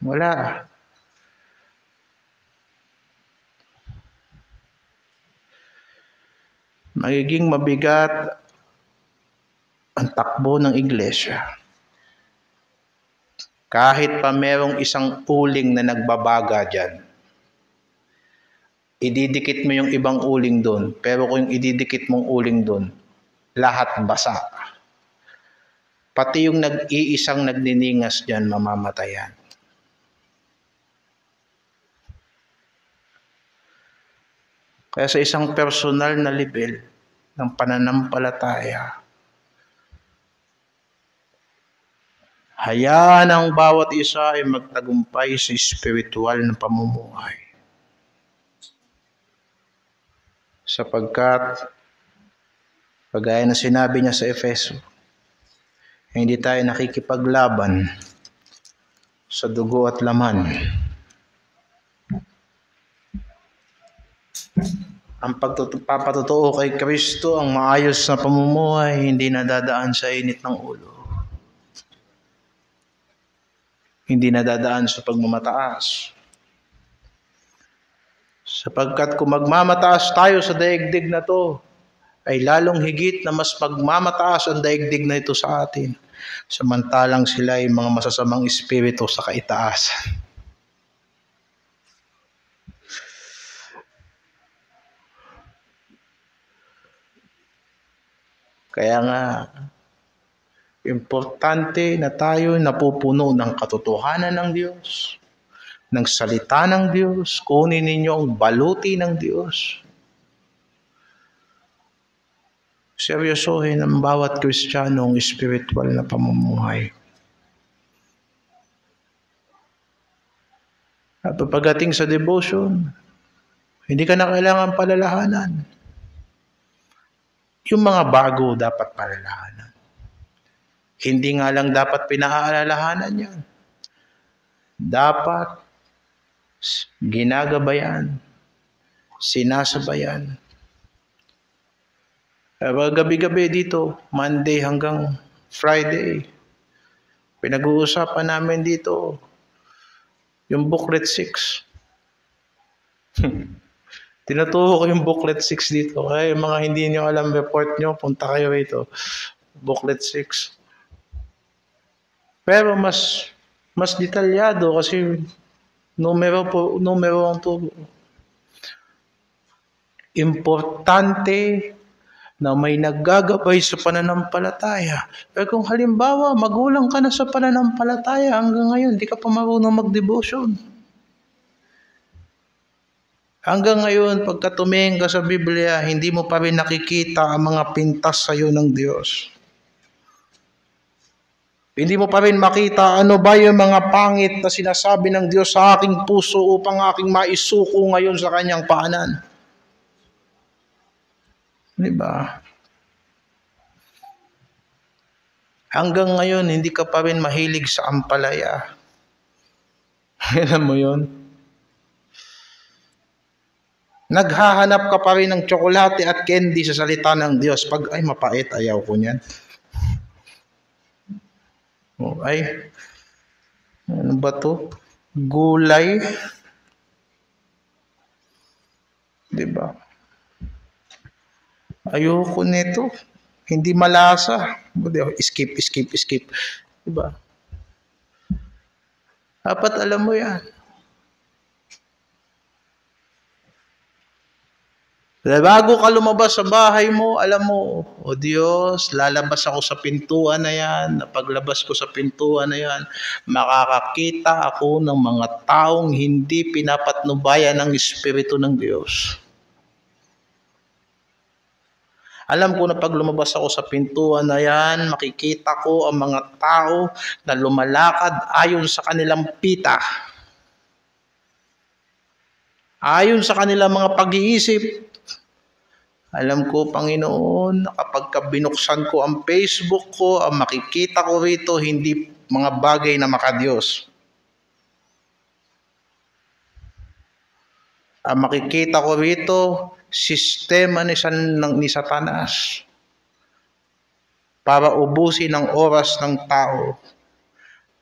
Wala. Magiging mabigat ang takbo ng iglesia. Kahit pa merong isang uling na nagbabaga dyan, ididikit mo yung ibang uling doon, pero kung ididikit mong uling doon, lahat basa. Pati yung nag-iisang nagniningas dyan, mamamatayan. Kaya sa isang personal na level ng pananampalataya, hayaan ang bawat isa ay magtagumpay sa espiritual na pamumuhay. Sapagkat, kagaya na sinabi niya sa Efeso, hindi tayo nakikipaglaban sa dugo at laman. Ang pagpapatotoo kay Kristo, ang maayos na pamumuhay, hindi nadadaan sa init ng ulo. Hindi nadadaan sa pagmamataas. Sapagkat kung magmamataas tayo sa daigdig na to, ay lalong higit na mas magmamataas ang daigdig na ito sa atin. Samantalang sila ay mga masasamang espiritu sa kaitaasan. Kaya nga, importante na tayo napupuno ng katotohanan ng Diyos, ng salita ng Diyos. Kunin ninyo ang baluti ng Diyos. Seryosohin ang bawat Kristiyano ang spiritual na pamumuhay. At pagdating sa devotion, hindi ka na kailangan palalahanan. Yung mga bago dapat palalahanan. Hindi nga lang dapat pinaalalahanan yan. dapat ginagabayan, sinasabayan. Gabi-gabi dito, Monday hanggang Friday, pinag-uusapan namin dito yung booklet 6. Tinuturo ko yung booklet 6 dito. Kaya yung mga hindi nyo alam report nyo, punta kayo rito. Booklet 6. Pero mas detalyado kasi numero ang turo. Importante na may naggagabay sa pananampalataya. Pero kung halimbawa, magulang ka na sa pananampalataya hanggang ngayon, di ka pa marunong mag-devotion. Hanggang ngayon, pagka tumingin ka sa Biblia, hindi mo pa rin nakikita ang mga pintas sa iyo ng Diyos. Hindi mo pa rin makita ano ba yung mga pangit na sinasabi ng Diyos sa aking puso upang aking maisuko ngayon sa kanyang paanan. Diba? Hanggang ngayon, hindi ka pa rin mahilig sa ampalaya. Alam mo yun? Naghahanap ka pa rin ng tsokolate at candy sa salita ng Diyos. Pag, ay mapait, ayaw ko niyan. Ay, ano ba to? Gulay. Diba? Ayoko nito. Hindi malasa. Skip. Diba? Dapat alam mo yan. Bago ka lumabas sa bahay mo, alam mo, o Diyos, lalabas ako sa pintuan na yan. Paglabas ko sa pintuan na yan, makakakita ako ng mga taong hindi pinapatnubayan ng Espiritu ng Diyos. Alam ko na pag lumabas ako sa pintuan na yan, makikita ko ang mga tao na lumalakad ayon sa kanilang pita. Ayon sa kanilang mga pag-iisip. Alam ko, Panginoon, kapag binuksan ko ang Facebook ko, ang makikita ko rito, hindi mga bagay na makadiyos. Ang makikita ko rito, sistema ni Satanas para ubusin ang oras ng tao,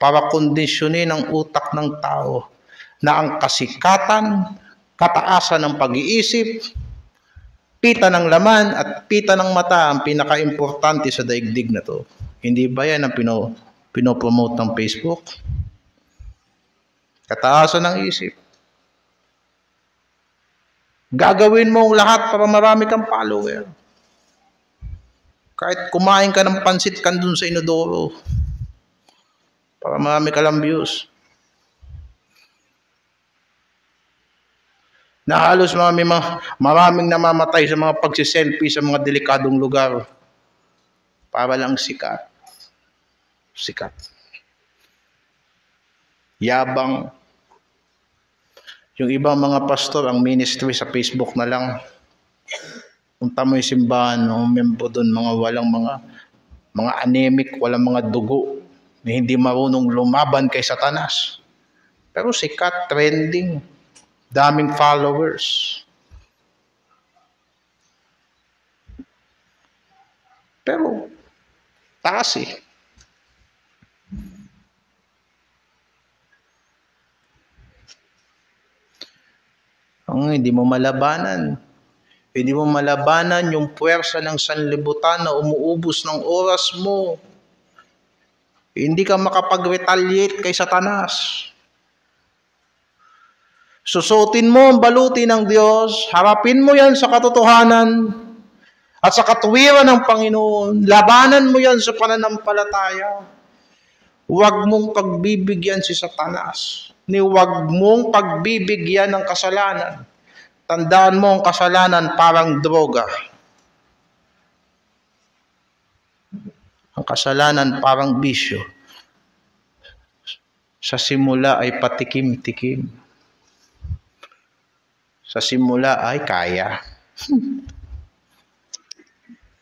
para kondisyonin ang utak ng tao, na ang kasikatan, kataasan ng pag-iisip, pita ng laman at pita ng mata ang pinaka-importante sa daigdig na to. Hindi ba yan ang pinopromote ng Facebook? Kataasan ng isip. Gagawin mo ang lahat para marami kang follower. Kahit kumain ka ng pansit kan dun sa inodoro, para marami ka lang views. Na halos maraming namamatay sa mga pagsiselfie sa mga delikadong lugar para lang sikat. Yabang. Yung ibang mga pastor, ang ministry sa Facebook na lang. Punta mo yung simbahan, membro doon, walang mga anemic, walang mga dugo, na hindi marunong lumaban kay Satanas. Pero sikat, trending. Daming followers. Pero, taas eh. Hindi mo malabanan. Hindi mo malabanan yung puwersa ng sanlibutan na umuubos ng oras mo. Hindi ka makapag-retaliate kay Satanas. Susutin mo ang baluti ng Diyos, harapin mo yan sa katotohanan at sa katuwiran ng Panginoon. Labanan mo yan sa pananampalataya. Huwag mong pagbibigyan si Satanas. Huwag mong pagbibigyan ng kasalanan. Tandaan mo ang kasalanan parang droga. Ang kasalanan parang bisyo. Sa simula ay patikim-tikim. Sa simula ay kaya.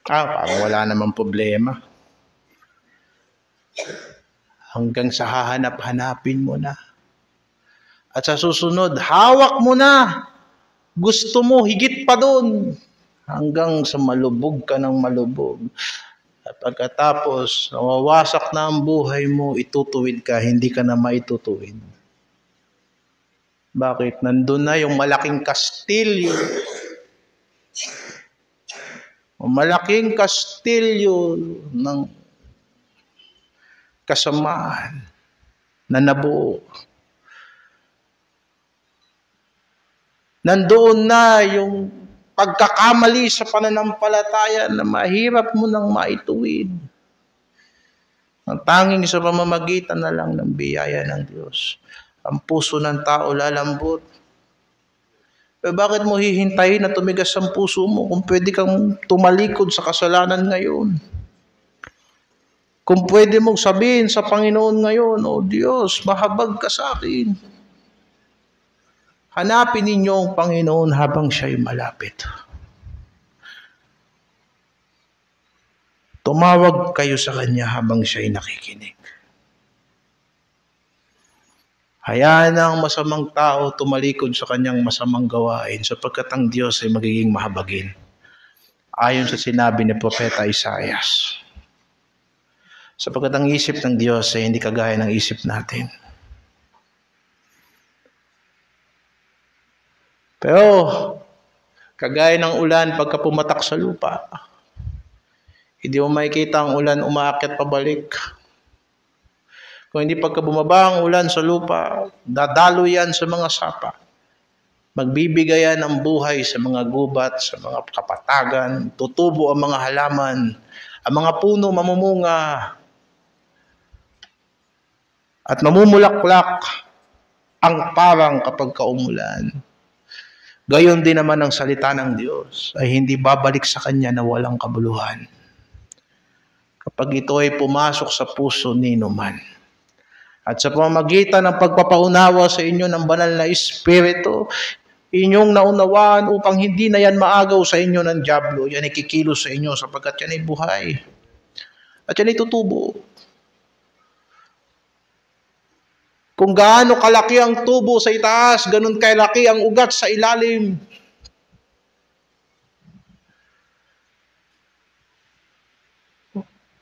Parang wala namang problema. Hanggang sa hahanap-hanapin mo na. At sa susunod, hawak mo na. Gusto mo, higit pa doon. Hanggang sa malubog ka ng malubog. At pagkatapos, nawawasak na ang buhay mo, itutuwid ka, hindi ka na maitutuwid. Bakit? Nandun na yung malaking kastilyo. Malaking kastilyo ng kasamaan na nabuo. Nandoon na yung pagkakamali sa pananampalataya na mahirap mo nang maituwid. Ang tanging sa pamamagitan na lang ng biyaya ng Diyos. Ang puso ng tao lalambot. Bakit mo hihintayin na tumigas ang puso mo kung pwede kang tumalikod sa kasalanan ngayon? Kung pwede mong sabihin sa Panginoon ngayon, "O Diyos, mahabag ka sa akin." Hanapin ninyo ang Panginoon habang siya'y malapit. Tumawag kayo sa Kanya habang siya'y nakikinig. Hayaan ang masamang tao tumalikod sa kanyang masamang gawain sapagkat ang Diyos ay magiging mahabagin. Ayon sa sinabi ni Propeta Isaias. Sapagkat ang isip ng Diyos ay hindi kagaya ng isip natin. Pero, kagaya ng ulan pagka pumatak sa lupa, hindi mo makikita ang ulan umaakyat pabalik. Kung hindi pagka bumaba ang ulan sa lupa, dadalo yan sa mga sapa. Magbibigay yan ng buhay sa mga gubat, sa mga kapatagan, tutubo ang mga halaman, ang mga puno mamumunga, at mamumulaklak ang parang kapag kaumulan. Gayon din naman ang salita ng Diyos ay hindi babalik sa Kanya na walang kabuluhan. Kapag ito ay pumasok sa puso ni numan. At sa pamamagitan ng pagpapaunawa sa inyo ng banal na Espiritu, inyong naunawaan upang hindi na yan maagaw sa inyo ng dyablo. Yan ay kikilos sa inyo sapagkat yan ay buhay. At yan ay tutubo. Kung gaano kalaki ang tubo sa itaas, ganun kalaki ang ugat sa ilalim.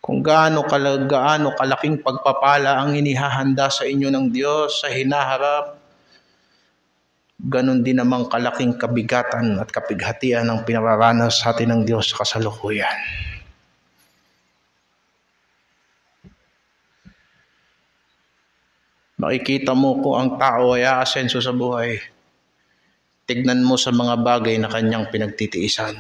Kung gaano kalaking pagpapala ang inihahanda sa inyo ng Diyos sa hinaharap, ganun din namang kalaking kabigatan at kapighatian ang pinararanas sa atin ng Diyos sa kasalukuyan. Makikita mo kung ang tao ay aasenso sa buhay. Tignan mo sa mga bagay na kanyang pinagtitiisan.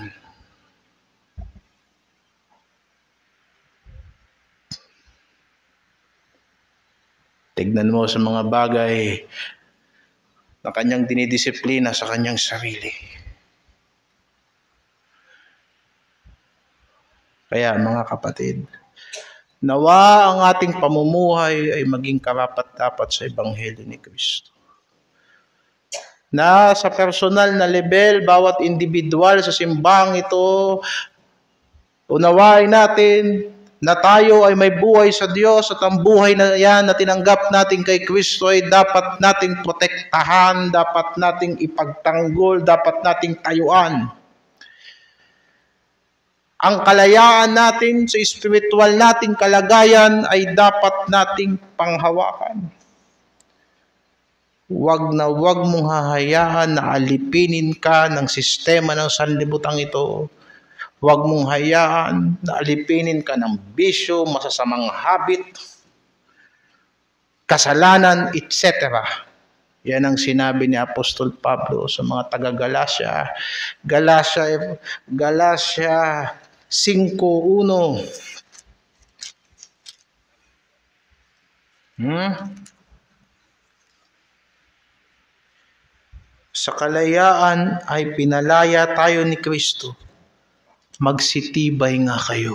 Tignan mo sa mga bagay na kanyang dinidisiplina sa kanyang sarili. Kaya mga kapatid, nawa ang ating pamumuhay ay maging karapat-dapat sa Ebanghelyo ni Kristo. Na sa personal na level, bawat individual sa simbahang ito, unawain natin na tayo ay may buhay sa Diyos at ang buhay na yan na tinanggap natin kay Kristo ay dapat nating protektahan, dapat nating ipagtanggol, dapat nating tayuan. Ang kalayaan natin sa spiritual nating kalagayan ay dapat nating panghawakan. Huwag mong hahayaan na alipinin ka ng sistema ng sanlibutan ito. Huwag mong hayaan na alipinin ka ng bisyo, masasamang habit, kasalanan, etc. Yan ang sinabi ni Apostol Pablo sa mga taga-Galacia. Galacia 5:1. Sa kalayaan ay pinalaya tayo ni Kristo. Magsitibay nga kayo.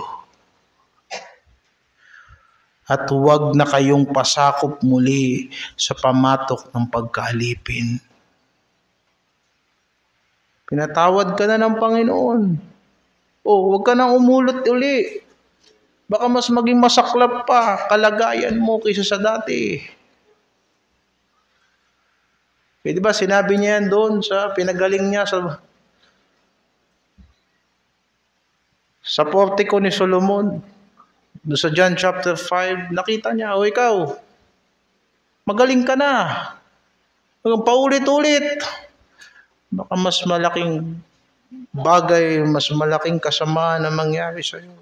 At huwag na kayong pasakop muli sa pamatok ng pagkaalipin. Pinatawad ka na ng Panginoon. Huwag ka nang umulot uli. Baka mas maging masaklap pa kalagayan mo kaysa sa dati. Di ba sinabi niya yan doon sa pinagaling niya sa portico ni Solomon. Doon sa John chapter 5, nakita niya, o ikaw, magaling ka na. Paulit-ulit. Baka mas malaking bagay, mas malaking kasamaan na mangyari sa iyo.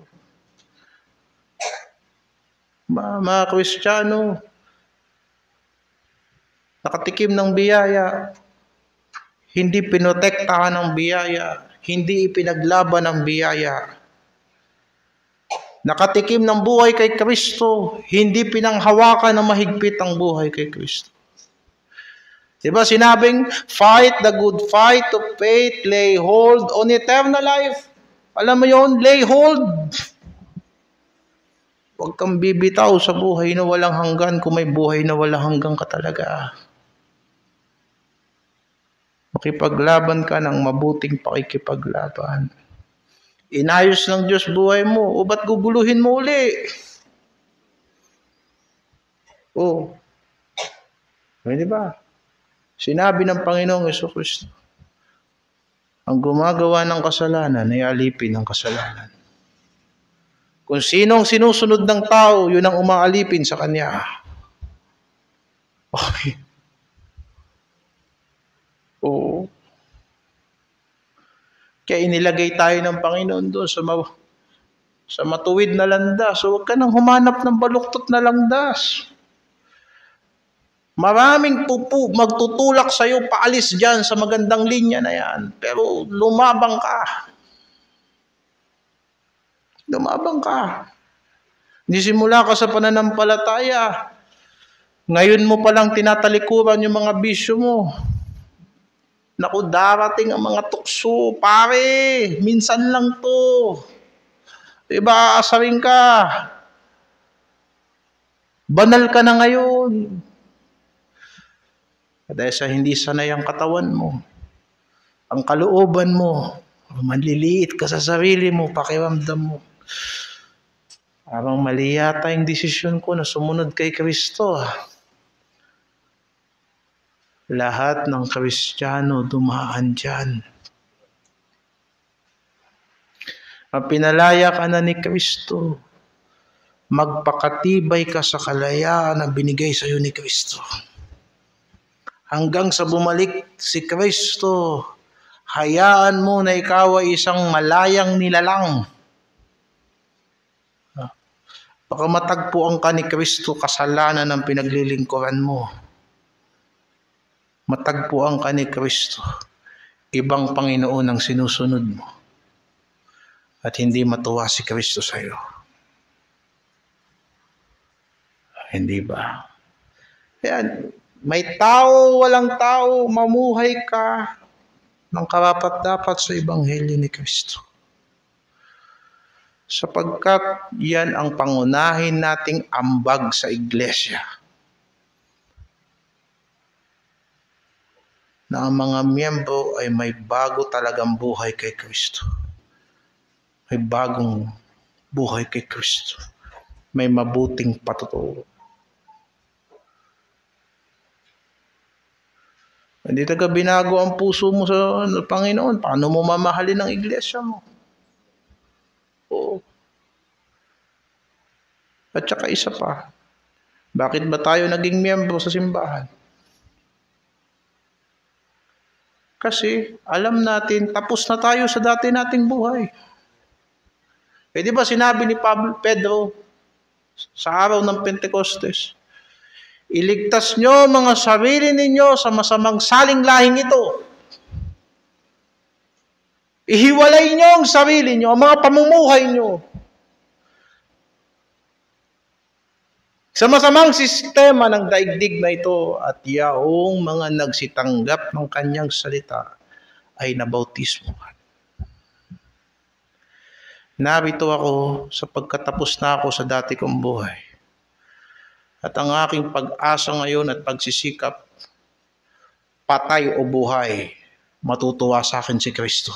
Mga Kristiyano, nakatikim ng biyaya, hindi pinotektahan ng biyaya, hindi ipinaglaban ng biyaya. Nakatikim ng buhay kay Kristo, hindi pinanghawakan ng mahigpit ang buhay kay Kristo. Diba sinabing, fight the good fight of faith, lay hold on eternal life. Alam mo yon, lay hold. Huwag kang bibitaw sa buhay na walang hanggan kung may buhay na walang hanggan ka talaga. Makipaglaban ka ng mabuting pakikipaglaban. Inayos ng Diyos buhay mo, o ba't guguluhin mo uli? Di ba? Sinabi ng Panginoong Jesucristo, ang gumagawa ng kasalanan ay alipin ng kasalanan. Kung sinong sinusunod ng tao, yun ang umaalipin sa kanya. Okay. Oo. Kaya inilagay tayo ng Panginoon doon sa matuwid na landas. So huwag ka nang humanap ng baluktot na landas. Maraming magtutulak sa iyo paalis dyan sa magandang linya na yan. Pero lumabang ka. Lumabang ka. Hindi simula ka sa pananampalataya. Ngayon mo palang tinatalikuran yung mga bisyo mo. Naku, darating ang mga tukso. Pare, minsan lang to. Diba, aasarin ka. Banal ka na ngayon. Dahil sa hindi sanay ang katawan mo, ang kalooban mo, manliliit ka sa sarili mo, pakiramdam mo. Parang mali yata yung desisyon ko na sumunod kay Kristo. Lahat ng Kristiyano dumaan dyan. Pinalaya ka na ni Kristo. Magpakatibay ka sa kalayaan na binigay sa iyo ni Kristo. Hanggang sa bumalik si Kristo, hayaan mo na ikaw ay isang malayang nilalang. Baka matagpuan ka ni Kristo kasalanan ng pinaglilingkuran mo. Matagpuan ka ni Kristo, ibang Panginoon ang sinusunod mo. At hindi matuwa si Kristo sa iyo. Hindi ba? Yan. May tao, walang tao, mamuhay ka ng karapat-dapat sa Ebanghelyo ni Kristo. Sapagkat yan ang pangunahin nating ambag sa iglesia. Na ang mga miyembro ay may bago talagang buhay kay Kristo. May bagong buhay kay Kristo. May mabuting patutuo. Hindi taga binago ang puso mo sa Panginoon. Paano mo mamahalin ang iglesia mo? Oo. At saka isa pa. Bakit ba tayo naging miyembro sa simbahan? Kasi alam natin, tapos na tayo sa dati nating buhay. Di ba sinabi ni Pedro sa araw ng Pentecostes, iligtas nyo mga sarili ninyo sa masamang saling-lahing ito. Ihiwalay nyo ang sarili nyo, ang mga pamumuhay nyo. Sa masamang sistema ng daigdig na ito at yaong mga nagsitanggap ng kanyang salita ay nabautismuhan. Narito ako sa pagkatapos na ako sa dati kong buhay. At ang aking pag-asa ngayon at pagsisikap, patay o buhay, matutuwa sa akin si Kristo.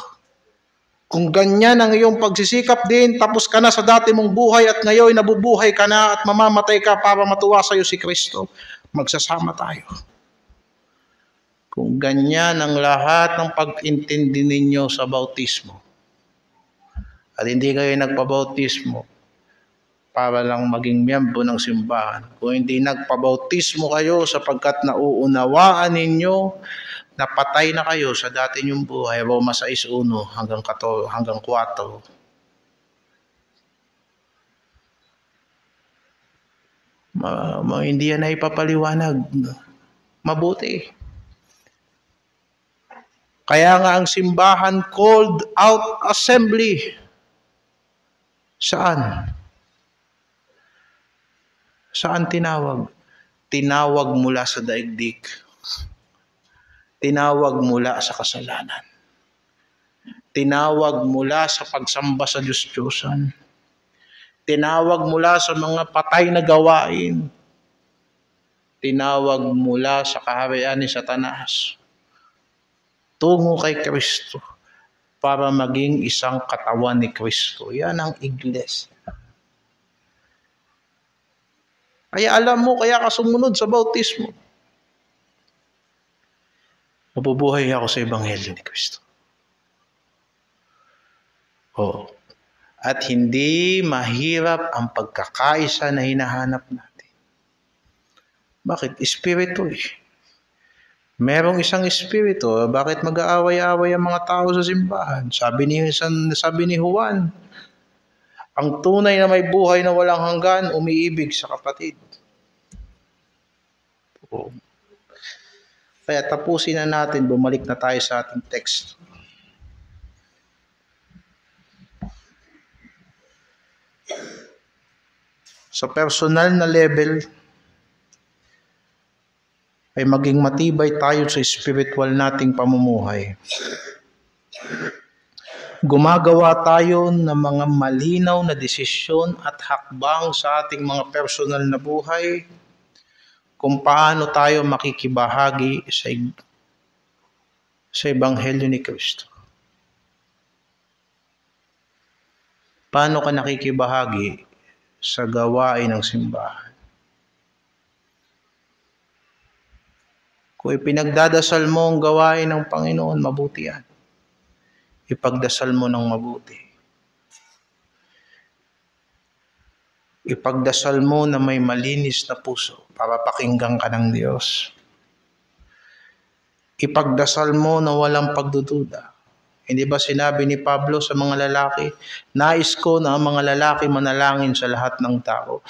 Kung ganyan ang iyong pagsisikap din, tapos ka na sa dati mong buhay at ngayon nabubuhay ka na at mamamatay ka para matuwa sa iyo si Kristo, magsasama tayo. Kung ganyan ang lahat ng pag-intindi ninyo sa bautismo, at hindi kayo nagpabautismo para lang maging miyembro ng simbahan, kung hindi nagpabautismo kayo sapagkat nauunawaan ninyo na patay na kayo sa dati niyong buhay, Roma 6:1 hanggang 4, hindi yan ay ipapaliwanag mabuti. Kaya nga ang simbahan called out assembly. Saan? Saan tinawag? Tinawag mula sa daigdig. Tinawag mula sa kasalanan. Tinawag mula sa pagsamba sa Diyos-Diyosan. Tinawag mula sa mga patay na gawain. Tinawag mula sa kaharian ni Satanas tungo kay Kristo para maging isang katawan ni Kristo. Yan ang iglesia. Kaya alam mo, kaya ka sumunod sa bautismo. Mabubuhay ako sa ebanghelyo ni Kristo. At hindi mahirap ang pagkakaisa na hinahanap natin. Bakit? Espiritu eh. Merong isang espiritu, bakit mag-aaway-aaway ang mga tao sa simbahan? Sabi ni Juan, ang tunay na may buhay na walang hanggan, umiibig sa kapatid. Kaya tapusin na natin, bumalik na tayo sa ating text. Sa personal na level, ay maging matibay tayo sa spiritual nating pamumuhay. Gumagawa tayo ng mga malinaw na desisyon at hakbang sa ating mga personal na buhay kung paano tayo makikibahagi sa ebanghelyo ni Kristo. Paano ka nakikibahagi sa gawain ng simbahan? Kung ipinagdadasal mo ang gawain ng Panginoon, mabuti yan. Ipagdasal mo ng mabuti. Ipagdasal mo na may malinis na puso para pakinggan ka ng Diyos. Ipagdasal mo na walang pagdududa. Hindi ba sinabi ni Pablo sa mga lalaki, nais ko na ang mga lalaki manalangin sa lahat ng tao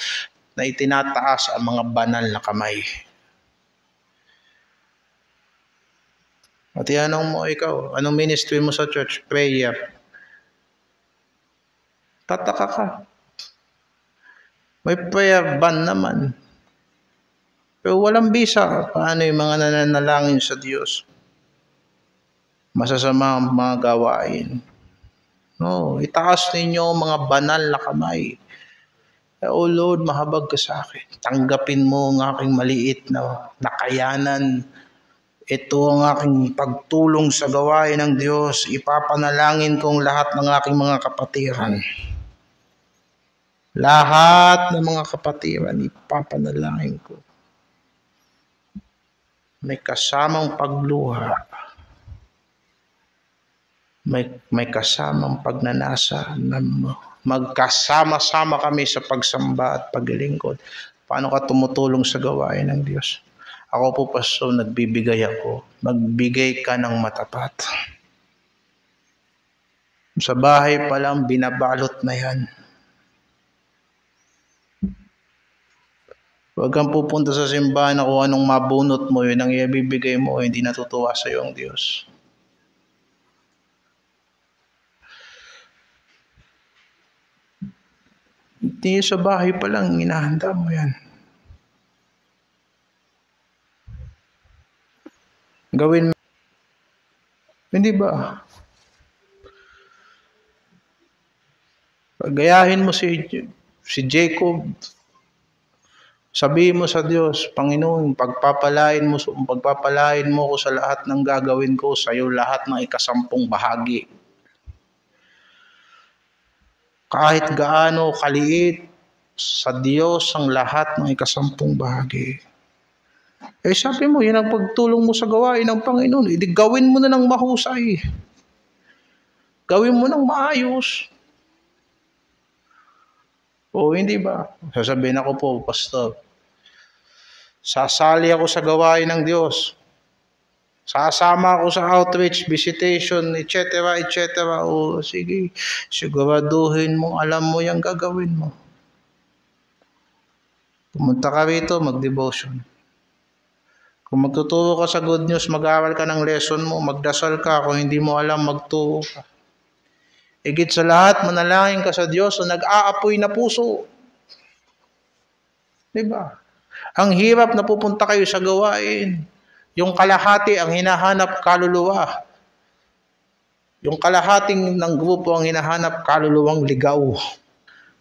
na itinataas ang mga banal na kamay. At ianong mo ikaw, anong ministry mo sa church? Prayer. Tataka ka. May prayer ban naman. Pero walang bisa. Paano yung mga nananalangin sa Diyos? Masasama ang mga gawain. No, itaas ninyo mga banal na kamay. Oh Lord, mahabag ka sa akin. Tanggapin mo ang aking maliit na nakayanan. Ito ang aking pagtulong sa gawain ng Diyos. Ipapanalangin kong lahat ng aking mga kapatiran. Lahat ng mga kapatiran, ipapanalangin ko. May kasamang pagluha. May kasamang pagnanasa. Magkasama-sama kami sa pagsamba at paglilingkod. Paano ka tumutulong sa gawain ng Diyos? Ako po, Pastor, nagbibigay ako. Magbigay ka ng matapat. Sa bahay pa lang, binabalot na yan. Huwag kang pupunta sa simbahan na kung anong mabunot mo, yun ang ibibigay mo, hindi natutuwa sa iyo ang Diyos. Hindi sa bahay pa lang, inahanda mo yan. Gawin mo. Hindi ba? Gayahin mo si Jacob. Sabihin mo sa Diyos, Panginoon, pagpapalain mo ko sa lahat ng gagawin ko, sa iyo lahat ng 10 bahagi. Kahit gaano kaliit, sa Diyos ang lahat ng 10 bahagi. Eh sabi mo, yun ang pagtulong mo sa gawain ng Panginoon. Hindi gawin mo na ng mahusay. Gawin mo ng maayos. O hindi ba? Sasabihin ako po, Pastor, sasali ako sa gawain ng Diyos. Sasama ako sa outreach, visitation, etc., etc. O sige, siguraduhin mo, alam mo yung gagawin mo. Pumunta ka rito, mag-devotion. Kung magtuturo ka sa good news, mag-aaral ka ng lesson mo, magdasal ka. Kung hindi mo alam, magturo ka. Higit sa lahat, manalangin ka sa Diyos na nag-aapoy na puso. Diba? Ang hirap na pupunta kayo sa gawain. Yung kalahati ang hinahanap kaluluwa. Yung kalahating ng grupo ang hinahanap kaluluwang ligaw.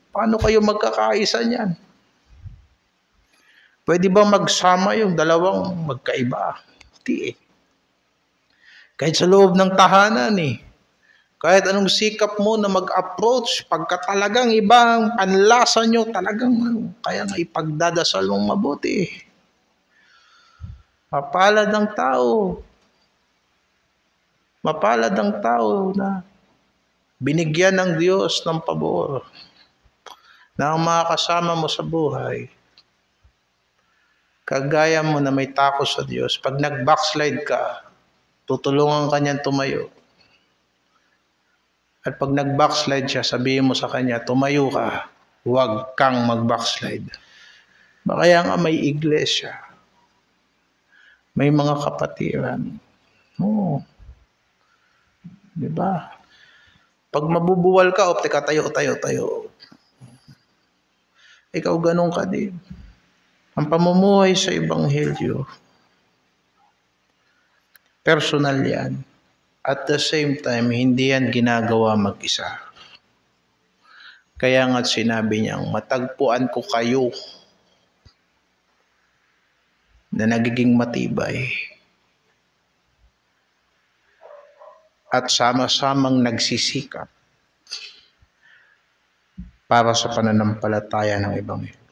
Paano kayo magkakaisa niyan? Pwede ba magsama yung dalawang magkaiba? Hindi eh. Kahit sa loob ng tahanan eh. Kahit anong sikap mo na mag-approach, pagka talagang ibang panlasa nyo, talagang kaya nga ipagdadasal mong mabuti. Mapalad ang tao. Mapalad ang tao na binigyan ng Diyos ng pabor na ang mga kasama mo sa buhay, kagaya mo na may takot sa Diyos, pag nag-backslide ka, tutulungan ka niyan tumayo. At pag nag-backslide siya, sabihin mo sa kanya, tumayo ka, huwag kang mag-backslide. Kaya nga may iglesia, may mga kapatiran. Oo. Diba? Pag mabubuwal ka, teka, tayo. Ikaw ganun ka din. Ang pamumuhay sa Ebanghelyo, personal yan. At the same time, hindi yan ginagawa mag-isa. Kaya nga sinabi niyang, matagpuan ko kayo na nagiging matibay at sama-samang nagsisikap para sa pananampalataya ng Ebanghelyo.